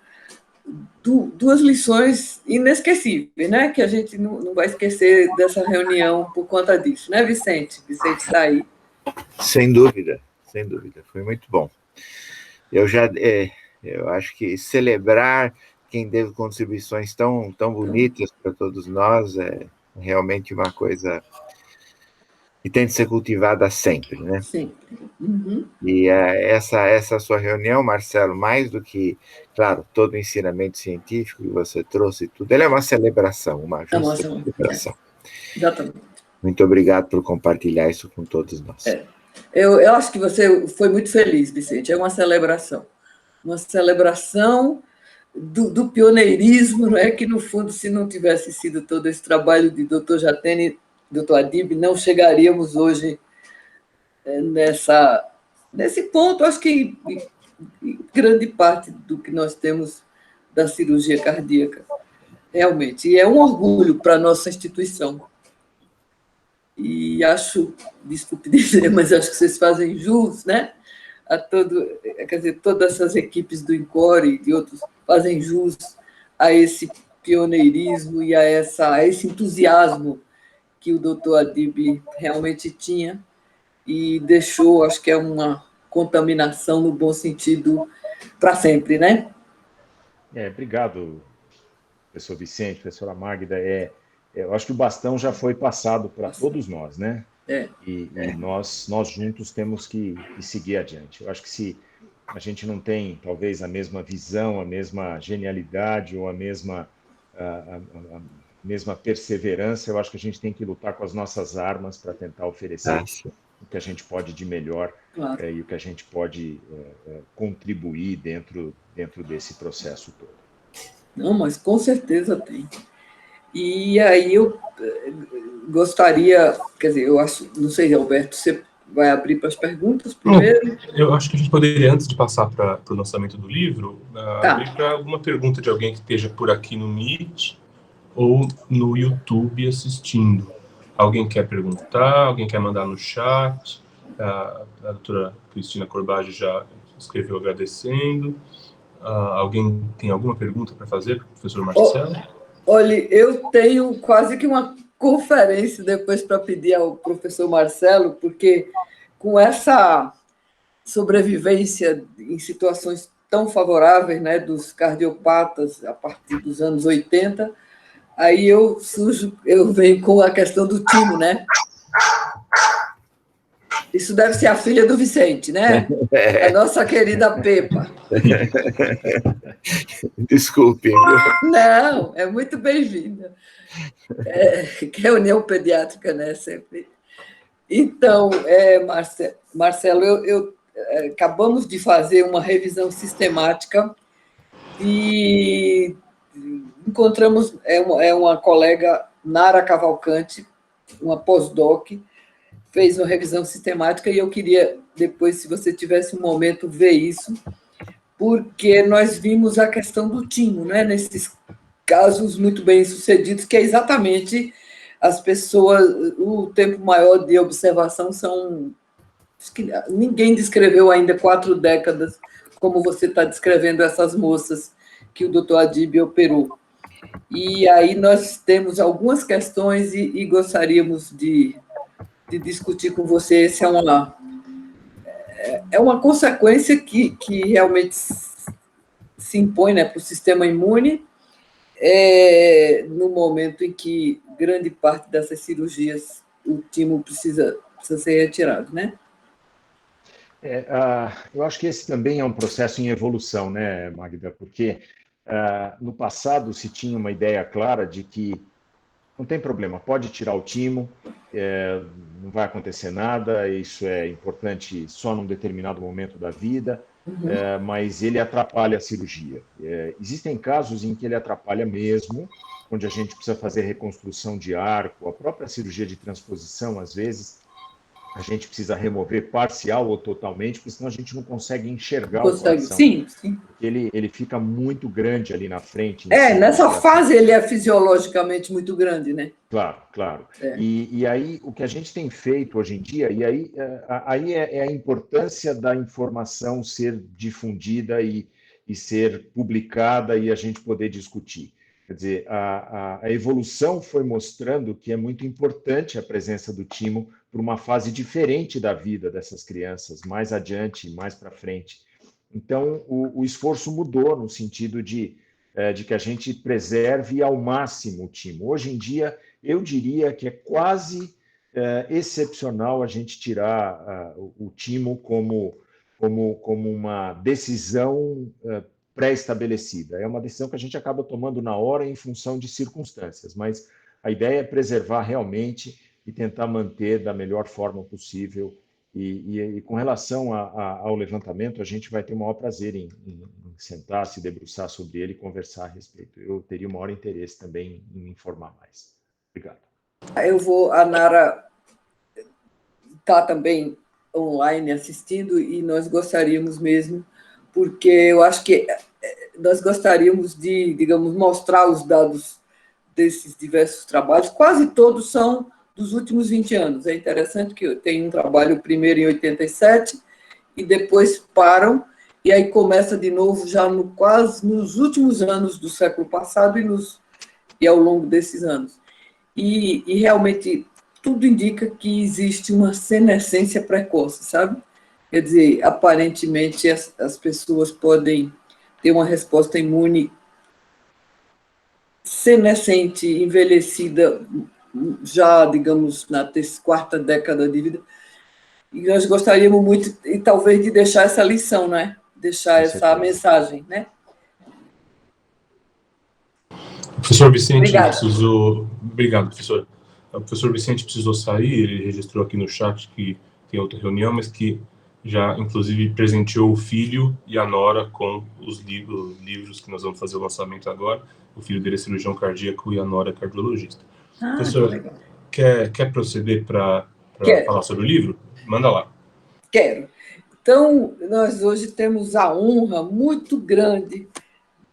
2 lições inesquecíveis, né? Que a gente não vai esquecer dessa reunião por conta disso, né, Vicente? Vicente está aí. Sem dúvida, foi muito bom. Eu já Eu acho que celebrar quem deu contribuições tão bonitas para todos nós é realmente uma coisa que tem de ser cultivada sempre, né? Sim. Uhum. E essa sua reunião, Marcelo, mais do que, claro, todo o ensinamento científico que você trouxe e tudo, ele é uma celebração, uma justa celebração. Exatamente. Muito obrigado por compartilhar isso com todos nós. Eu acho que você foi muito feliz, Vicente. É uma celebração do pioneirismo, não é? Que, no fundo, se não tivesse sido todo esse trabalho de Dr. Jatene, Dr. Adib, não chegaríamos hoje nesse ponto. Acho que em grande parte do que nós temos da cirurgia cardíaca, realmente. E é um orgulho para a nossa instituição. E acho, desculpe dizer, mas acho que vocês fazem jus, né? Quer dizer, todas essas equipes do INCOR e de outros fazem jus a esse pioneirismo e a esse entusiasmo que o doutor Adib realmente tinha e deixou, acho que é uma contaminação no bom sentido para sempre, né? Obrigado, professor Vicente, professora Magda. Eu acho que o bastão já foi passado para todos nós, né? E nós juntos temos que seguir adiante. Eu acho que se a gente não tem, talvez, a mesma visão, a mesma genialidade ou a mesma perseverança, eu acho que a gente tem que lutar com as nossas armas para tentar oferecer o que a gente pode de melhor, claro, e o que a gente pode contribuir dentro desse processo todo. Não, mas com certeza tem. E aí eu gostaria, quer dizer, eu acho, não sei, Alberto, você vai abrir para as perguntas primeiro? Eu acho que a gente poderia, antes de passar para o lançamento do livro, abrir para alguma pergunta de alguém que esteja por aqui no Meet ou no YouTube assistindo. Alguém quer perguntar? Alguém quer mandar no chat? A doutora Cristina Corbage já escreveu agradecendo. Alguém tem alguma pergunta para fazer para o professor Marcelo? Olha, eu tenho quase que uma conferência depois para pedir ao professor Marcelo, porque com essa sobrevivência em situações tão favoráveis, né, dos cardiopatas a partir dos anos 80, aí eu venho com a questão do timo, né? Isso deve ser a filha do Vicente, né? A nossa querida Pepa. Desculpe. Não, é muito bem-vinda. Reunião pediátrica, né? Sempre. Então, Marcelo, acabamos de fazer uma revisão sistemática e encontramos uma colega, Nara Cavalcante, uma pós-doc, fez uma revisão sistemática e eu queria, depois, se você tivesse um momento, ver isso, porque nós vimos a questão do timo, né? Nesses casos muito bem-sucedidos, que é exatamente as pessoas, o tempo maior de observação são... Ninguém descreveu ainda 4 décadas, como você está descrevendo essas moças que o doutor Adib operou. E aí nós temos algumas questões e gostaríamos de discutir com você. Essa é uma consequência que realmente se impõe, né, para o sistema imune, no momento em que grande parte dessas cirurgias o timo precisa ser retirado, né? Eu acho que esse também é um processo em evolução, né, Magda? Porque no passado se tinha uma ideia clara de que não tem problema, pode tirar o timo, não vai acontecer nada, isso é importante só num determinado momento da vida, mas ele atrapalha a cirurgia. Existem casos em que ele atrapalha mesmo, onde a gente precisa fazer reconstrução de arco, a própria cirurgia de transposição, às vezes, a gente precisa remover parcial ou totalmente, porque senão a gente não consegue enxergar o coração. Sim. Ele fica muito grande ali na frente. Nessa fase ele é fisiologicamente muito grande, né? Claro. E aí, o que a gente tem feito hoje em dia, e aí é a importância da informação ser difundida e ser publicada e a gente poder discutir. Quer dizer, a evolução foi mostrando que é muito importante a presença do timo para uma fase diferente da vida dessas crianças, mais adiante, mais para frente. Então, o esforço mudou no sentido de que a gente preserve ao máximo o timo. Hoje em dia, eu diria que é quase excepcional a gente tirar o timo como uma decisão pré-estabelecida. É uma decisão que a gente acaba tomando na hora em função de circunstâncias, mas a ideia é preservar realmente e tentar manter da melhor forma possível. E com relação ao levantamento, a gente vai ter o maior prazer em sentar, se debruçar sobre ele e conversar a respeito. Eu teria o maior interesse também em me informar mais. Obrigado. A Nara está também online assistindo e nós gostaríamos mesmo, porque eu acho que nós gostaríamos de, digamos, mostrar os dados desses diversos trabalhos. Quase todos são dos últimos 20 anos. É interessante que tem um trabalho primeiro em 87 e depois param, e aí começa de novo já quase nos últimos anos do século passado e ao longo desses anos. E realmente tudo indica que existe uma senescência precoce, sabe? Quer dizer, aparentemente as pessoas podem ter uma resposta imune senescente, envelhecida, já, digamos, na quarta década de vida. E nós gostaríamos muito, e talvez, de deixar essa lição, né? Deixar essa mensagem, né? O professor Vicente Obrigada. precisou... Obrigado, professor. O professor Vicente precisou sair, ele registrou aqui no chat que tem outra reunião, mas que já, inclusive, presenteou o filho e a nora com os livros que nós vamos fazer o lançamento agora. O filho dele é cirurgião cardíaco e a nora é cardiologista. Professor, quer proceder para falar sobre o livro? Manda lá. Quero. Então, nós hoje temos a honra muito grande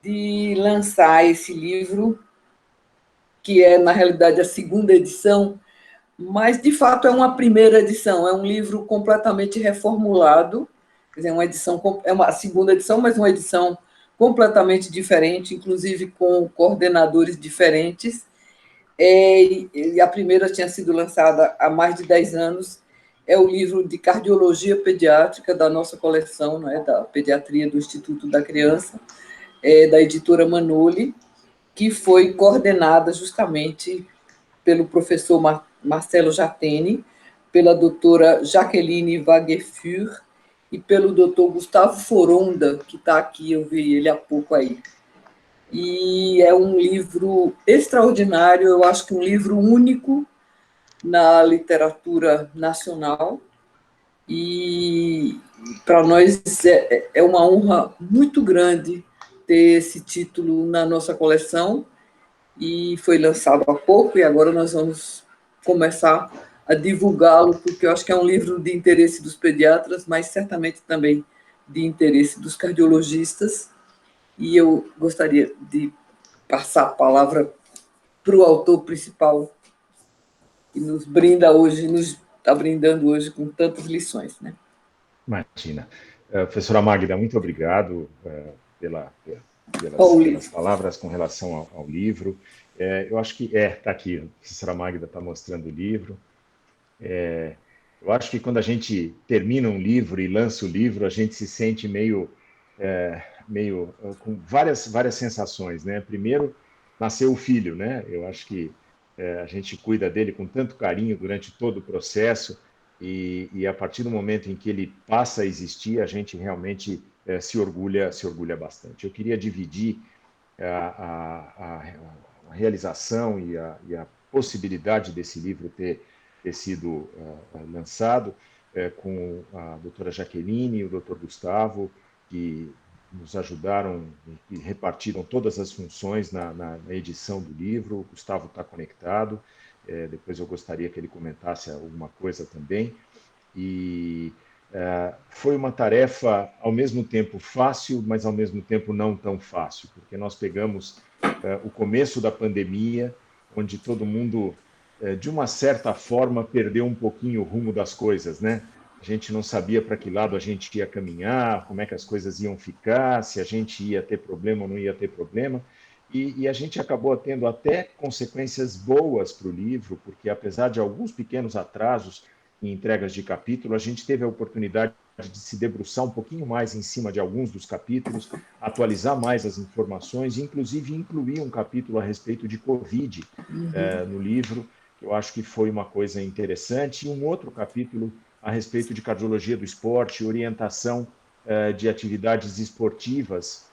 de lançar esse livro, que é, na realidade, a segunda edição, mas, de fato, é uma primeira edição, é um livro completamente reformulado, quer dizer, é uma segunda edição, mas uma edição completamente diferente, inclusive com coordenadores diferentes. E a primeira tinha sido lançada há mais de 10 anos, é o livro de cardiologia pediátrica da nossa coleção, né, da pediatria do Instituto da Criança, da editora Manoli, que foi coordenada justamente pelo professor Marcelo Jatene, pela doutora Jaqueline Wagefuhr e pelo doutor Gustavo Foronda, que está aqui, eu vi ele há pouco aí. E é um livro extraordinário, eu acho que um livro único na literatura nacional, e para nós é uma honra muito grande ter esse título na nossa coleção, e foi lançado há pouco, e agora nós vamos começar a divulgá-lo, porque eu acho que é um livro de interesse dos pediatras, mas certamente também de interesse dos cardiologistas, e eu gostaria de passar a palavra para o autor principal, que nos brinda hoje, nos está brindando hoje com tantas lições, né? Imagina. Professora Magda, muito obrigado pelas palavras com relação ao livro. Eu acho que está aqui, a professora Magda está mostrando o livro. Eu acho que quando a gente termina um livro e lança o livro, a gente se sente meio com várias sensações, né? Primeiro, nasceu o filho, né? Eu acho que a gente cuida dele com tanto carinho durante todo o processo, e a partir do momento em que ele passa a existir, a gente realmente se orgulha bastante. Eu queria dividir a realização e a possibilidade desse livro ter sido lançado com a doutora Jaqueline e o doutor Gustavo, que nos ajudaram e repartiram todas as funções na edição do livro. O Gustavo está conectado, depois eu gostaria que ele comentasse alguma coisa também. E foi uma tarefa, ao mesmo tempo, fácil, mas, ao mesmo tempo, não tão fácil, porque nós pegamos o começo da pandemia, onde todo mundo, de uma certa forma, perdeu um pouquinho o rumo das coisas, né? A gente não sabia para que lado a gente ia caminhar, como é que as coisas iam ficar, se a gente ia ter problema ou não ia ter problema. E a gente acabou tendo até consequências boas para o livro, porque, apesar de alguns pequenos atrasos em entregas de capítulo, a gente teve a oportunidade de se debruçar um pouquinho mais em cima de alguns dos capítulos, atualizar mais as informações, inclusive incluir um capítulo a respeito de Covid no livro, que eu acho que foi uma coisa interessante, e um outro capítulo a respeito de cardiologia do esporte, orientação de atividades esportivas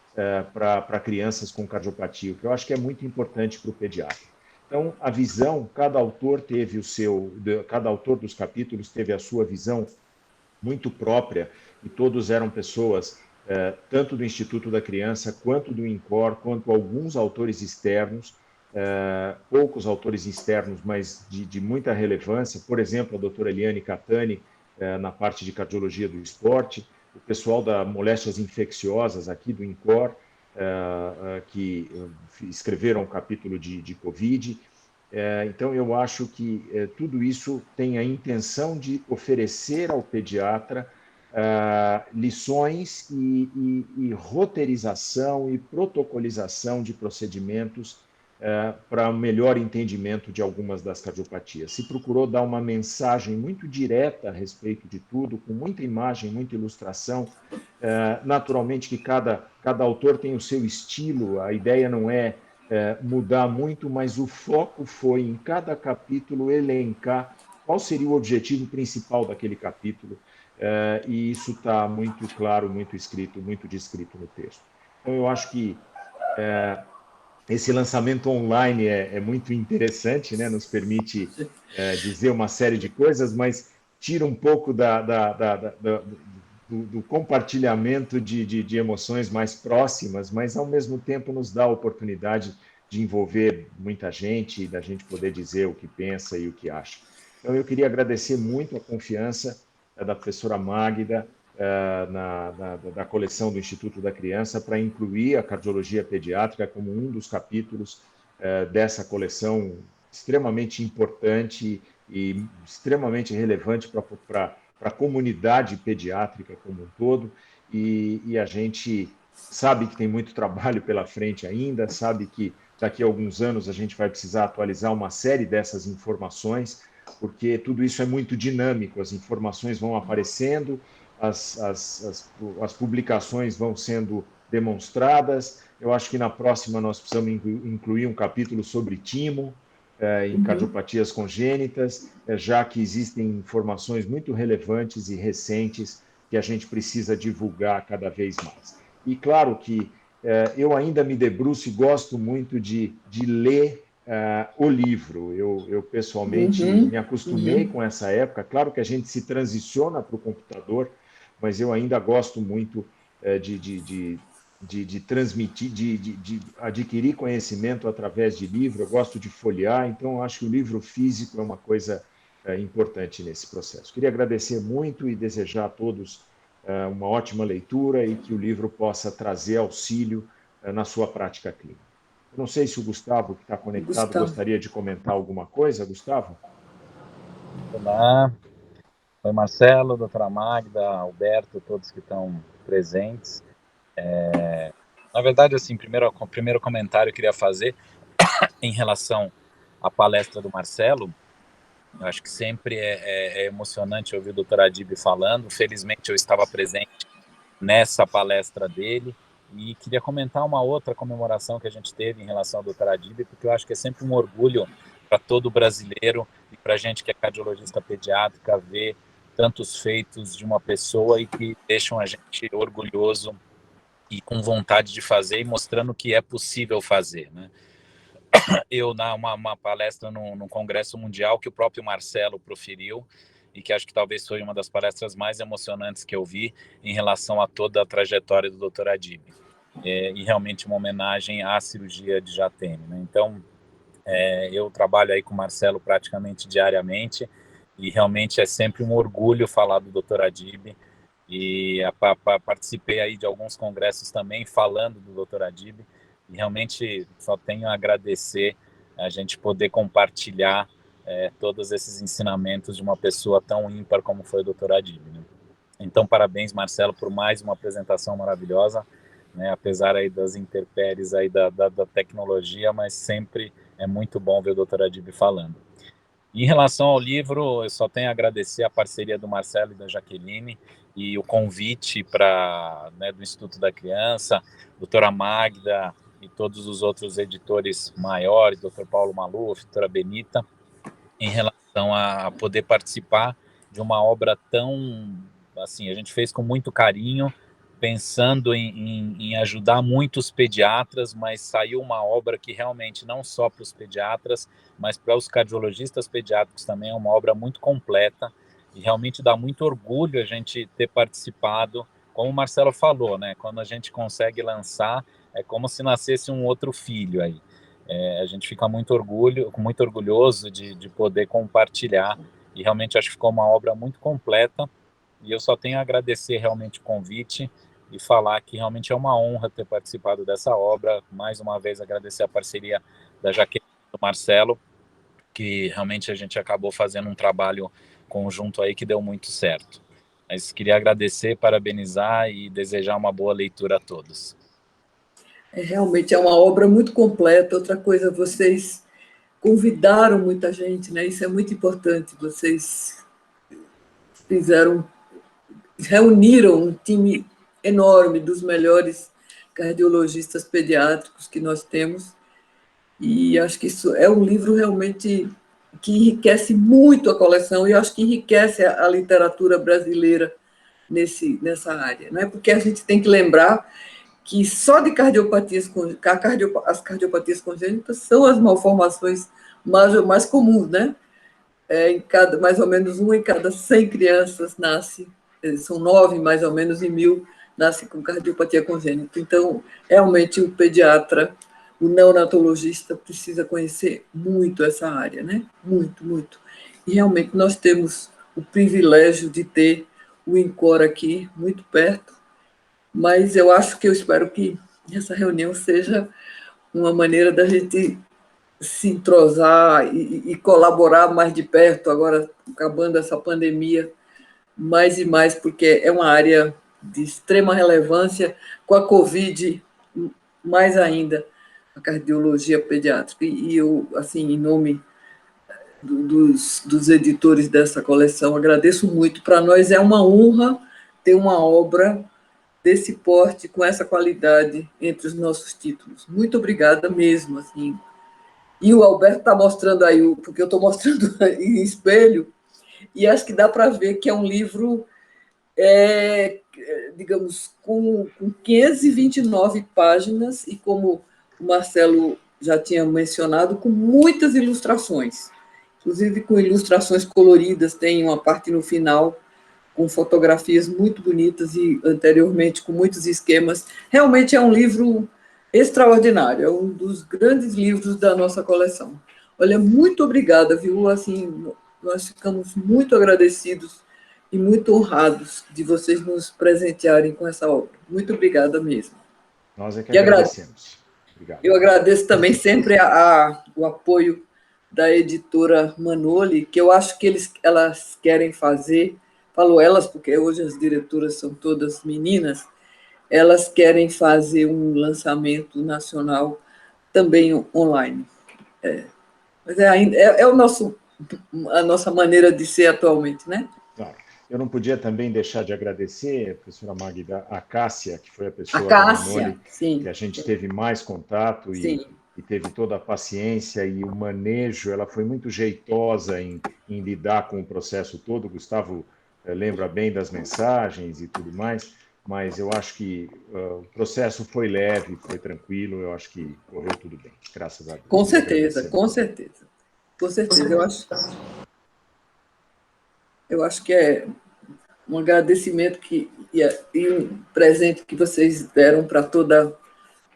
para crianças com cardiopatia, o que eu acho que é muito importante para o pediatra. Então, a visão, cada autor dos capítulos teve a sua visão muito própria, e todos eram pessoas, tanto do Instituto da Criança, quanto do INCOR, quanto alguns autores externos, poucos autores externos, mas de muita relevância, por exemplo, a doutora Eliane Catani, na parte de cardiologia do esporte, o pessoal da moléstias infecciosas aqui do INCOR, que escreveram um capítulo de Covid. Então, eu acho que tudo isso tem a intenção de oferecer ao pediatra lições e roteirização e protocolização de procedimentos para melhor entendimento de algumas das cardiopatias. Se procurou dar uma mensagem muito direta a respeito de tudo, com muita imagem, muita ilustração. Naturalmente que cada autor tem o seu estilo, a ideia não é mudar muito, mas o foco foi, em cada capítulo, elencar qual seria o objetivo principal daquele capítulo, e isso está muito claro, muito escrito, muito descrito no texto. Então, eu acho que esse lançamento online é muito interessante, né? Nos permite dizer uma série de coisas, mas tira um pouco do compartilhamento de emoções mais próximas, mas, ao mesmo tempo, nos dá a oportunidade de envolver muita gente e da gente poder dizer o que pensa e o que acha. Então, eu queria agradecer muito a confiança da professora Magda, da coleção do Instituto da Criança, para incluir a cardiologia pediátrica como um dos capítulos dessa coleção extremamente importante e extremamente relevante para a comunidade pediátrica como um todo, e a gente sabe que tem muito trabalho pela frente ainda, sabe que daqui a alguns anos a gente vai precisar atualizar uma série dessas informações, porque tudo isso é muito dinâmico, as informações vão aparecendo, as publicações vão sendo demonstradas. Eu acho que na próxima nós precisamos incluir um capítulo sobre timo, em cardiopatias congênitas, já que existem informações muito relevantes e recentes que a gente precisa divulgar cada vez mais. E claro que eu ainda me debruço e gosto muito de ler o livro. Eu pessoalmente me acostumei com essa época. Claro que a gente se transiciona para o computador, mas eu ainda gosto muito de transmitir, de adquirir conhecimento através de livro. Eu gosto de folhear, então acho que o livro físico é uma coisa importante nesse processo. Queria agradecer muito e desejar a todos uma ótima leitura e que o livro possa trazer auxílio na sua prática clínica. Eu não sei se o Gustavo, que está conectado, gostaria de comentar alguma coisa. Gustavo? Olá. Oi, Marcelo, doutora Magda, Alberto, todos que estão presentes. Na verdade, assim, primeiro comentário que eu queria fazer em relação à palestra do Marcelo. Eu acho que sempre é emocionante ouvir o doutor Adib falando. Felizmente, eu estava presente nessa palestra dele e queria comentar uma outra comemoração que a gente teve em relação ao doutor Adib, porque eu acho que é sempre um orgulho para todo brasileiro e para a gente que é cardiologista pediátrica ver tantos feitos de uma pessoa e que deixam a gente orgulhoso e com vontade de fazer e mostrando que é possível fazer, né? Eu, uma palestra num congresso mundial que o próprio Marcelo proferiu e que acho que talvez foi uma das palestras mais emocionantes que eu vi em relação a toda a trajetória do Dr. Adib. E realmente uma homenagem à cirurgia de Jatene, né? Então, eu trabalho aí com o Marcelo praticamente diariamente e realmente é sempre um orgulho falar do Dr. Adib, e participei aí de alguns congressos também falando do Dr. Adib, e realmente só tenho a agradecer a gente poder compartilhar todos esses ensinamentos de uma pessoa tão ímpar como foi o Dr. Adib, né? Então, parabéns, Marcelo, por mais uma apresentação maravilhosa, né? Apesar aí das intempéries aí da tecnologia, mas sempre é muito bom ver o Dr. Adib falando. Em relação ao livro, eu só tenho a agradecer a parceria do Marcelo e da Jaqueline, e o convite né, do Instituto da Criança, doutora Magda e todos os outros editores maiores, doutor Paulo Maluf, doutora Benita, em relação a poder participar de uma obra tão, assim, a gente fez com muito carinho, pensando em ajudar muitos pediatras, mas saiu uma obra que realmente não só para os pediatras, mas para os cardiologistas pediátricos também é uma obra muito completa, e realmente dá muito orgulho a gente ter participado, como o Marcelo falou, né? Quando a gente consegue lançar, é como se nascesse um outro filho aí. A gente fica muito orgulhoso de poder compartilhar, e realmente acho que ficou uma obra muito completa, e eu só tenho a agradecer realmente o convite e falar que realmente é uma honra ter participado dessa obra. Mais uma vez agradecer a parceria da Jaqueline e do Marcelo, que realmente a gente acabou fazendo um trabalho conjunto aí que deu muito certo. Mas queria agradecer, parabenizar e desejar uma boa leitura a todos. Realmente é uma obra muito completa. Outra coisa, vocês convidaram muita gente, né? Isso é muito importante. Vocês reuniram um time enorme dos melhores cardiologistas pediátricos que nós temos, e acho que isso é um livro realmente que enriquece muito a coleção, e acho que enriquece a literatura brasileira nessa área, né? Porque a gente tem que lembrar que só de as cardiopatias congênitas são as malformações mais comuns, né? Mais ou menos 1 em cada 100 crianças nasce, são 9 mais ou menos em 1000, nasce com cardiopatia congênita. Então, realmente, o pediatra, o neonatologista precisa conhecer muito essa área, né? Muito, muito. E realmente nós temos o privilégio de ter o INCOR aqui, muito perto, mas eu espero que essa reunião seja uma maneira da gente se entrosar e colaborar mais de perto, agora acabando essa pandemia, mais e mais, porque é uma área de extrema relevância, com a Covid, mais ainda, a cardiologia pediátrica. E eu, assim, em nome dos editores dessa coleção, agradeço muito. Para nós é uma honra ter uma obra desse porte, com essa qualidade entre os nossos títulos. Muito obrigada mesmo, assim. E o Alberto está mostrando aí, porque eu estou mostrando em espelho, e acho que dá para ver que é um livro, digamos, com 529 páginas, e como o Marcelo já tinha mencionado, com muitas ilustrações, inclusive com ilustrações coloridas, tem uma parte no final com fotografias muito bonitas e anteriormente com muitos esquemas. Realmente é um livro extraordinário, é um dos grandes livros da nossa coleção. Olha, muito obrigada, viu? Assim, nós ficamos muito agradecidos e muito honrados de vocês nos presentearem com essa obra. Muito obrigada mesmo. Nós é que agradecemos. Obrigado. Eu agradeço também sempre o apoio da editora Manoli, que eu acho que elas querem fazer, falo elas porque hoje as diretoras são todas meninas, elas querem fazer um lançamento nacional também online. Mas a nossa maneira de ser atualmente, né? Claro. Eu não podia também deixar de agradecer, professora Magda, a Cássia, que foi a pessoa que a gente teve mais contato e teve toda a paciência e o manejo. Ela foi muito jeitosa em lidar com o processo todo. O Gustavo lembra bem das mensagens e tudo mais, mas eu acho que o processo foi leve, foi tranquilo, eu acho que correu tudo bem, graças a Deus. Com certeza, com certeza. Com certeza, eu acho que é um agradecimento e um presente que vocês deram para toda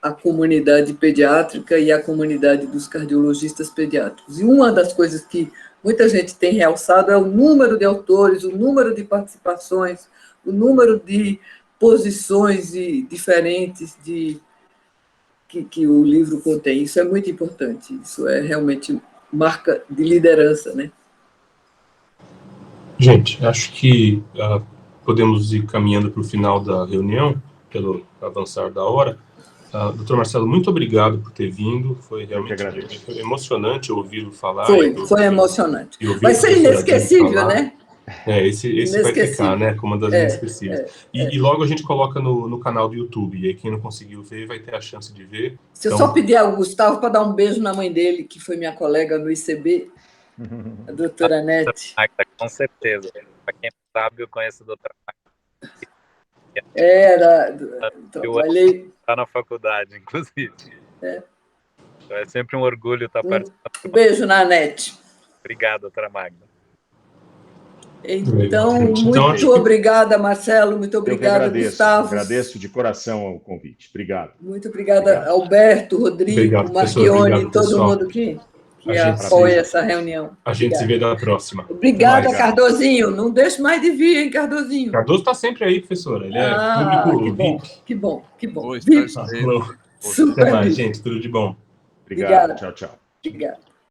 a comunidade pediátrica e a comunidade dos cardiologistas pediátricos. E uma das coisas que muita gente tem realçado é o número de autores, o número de participações, o número de posições diferentes que o livro contém. Isso é muito importante, isso é realmente marca de liderança, né? Gente, acho que podemos ir caminhando para o final da reunião, pelo avançar da hora. Doutor Marcelo, muito obrigado por ter vindo, foi realmente emocionante ouvi-lo falar. Foi emocionante. Vai ser inesquecível, né? Esse vai ficar, né? Como uma das inesquecíveis. E logo a gente coloca no canal do YouTube. E aí quem não conseguiu ver vai ter a chance de ver. Se eu só pedir ao Gustavo para dar um beijo na mãe dele, que foi minha colega no ICB, a doutora Nete. Com certeza. Para quem não sabe, eu conheço a doutora Magda. Trabalhei. Está na faculdade, inclusive. Então é sempre um orgulho estar participando. Um beijo na Nete. Obrigado, doutora Magda. Então, muito obrigada, Marcelo, muito obrigada, Gustavo. Agradeço de coração o convite. Obrigado. Muito obrigada, Alberto, Rodrigo, Marchione, todo mundo que apoia essa reunião. A gente se vê na próxima. Obrigada, Cardozinho. Não deixe mais de vir, hein, Cardozinho. Cardoso está sempre aí, professora. Ele é público. Que bom. Até mais, gente. Tudo de bom. Obrigado. Tchau, tchau. Obrigada.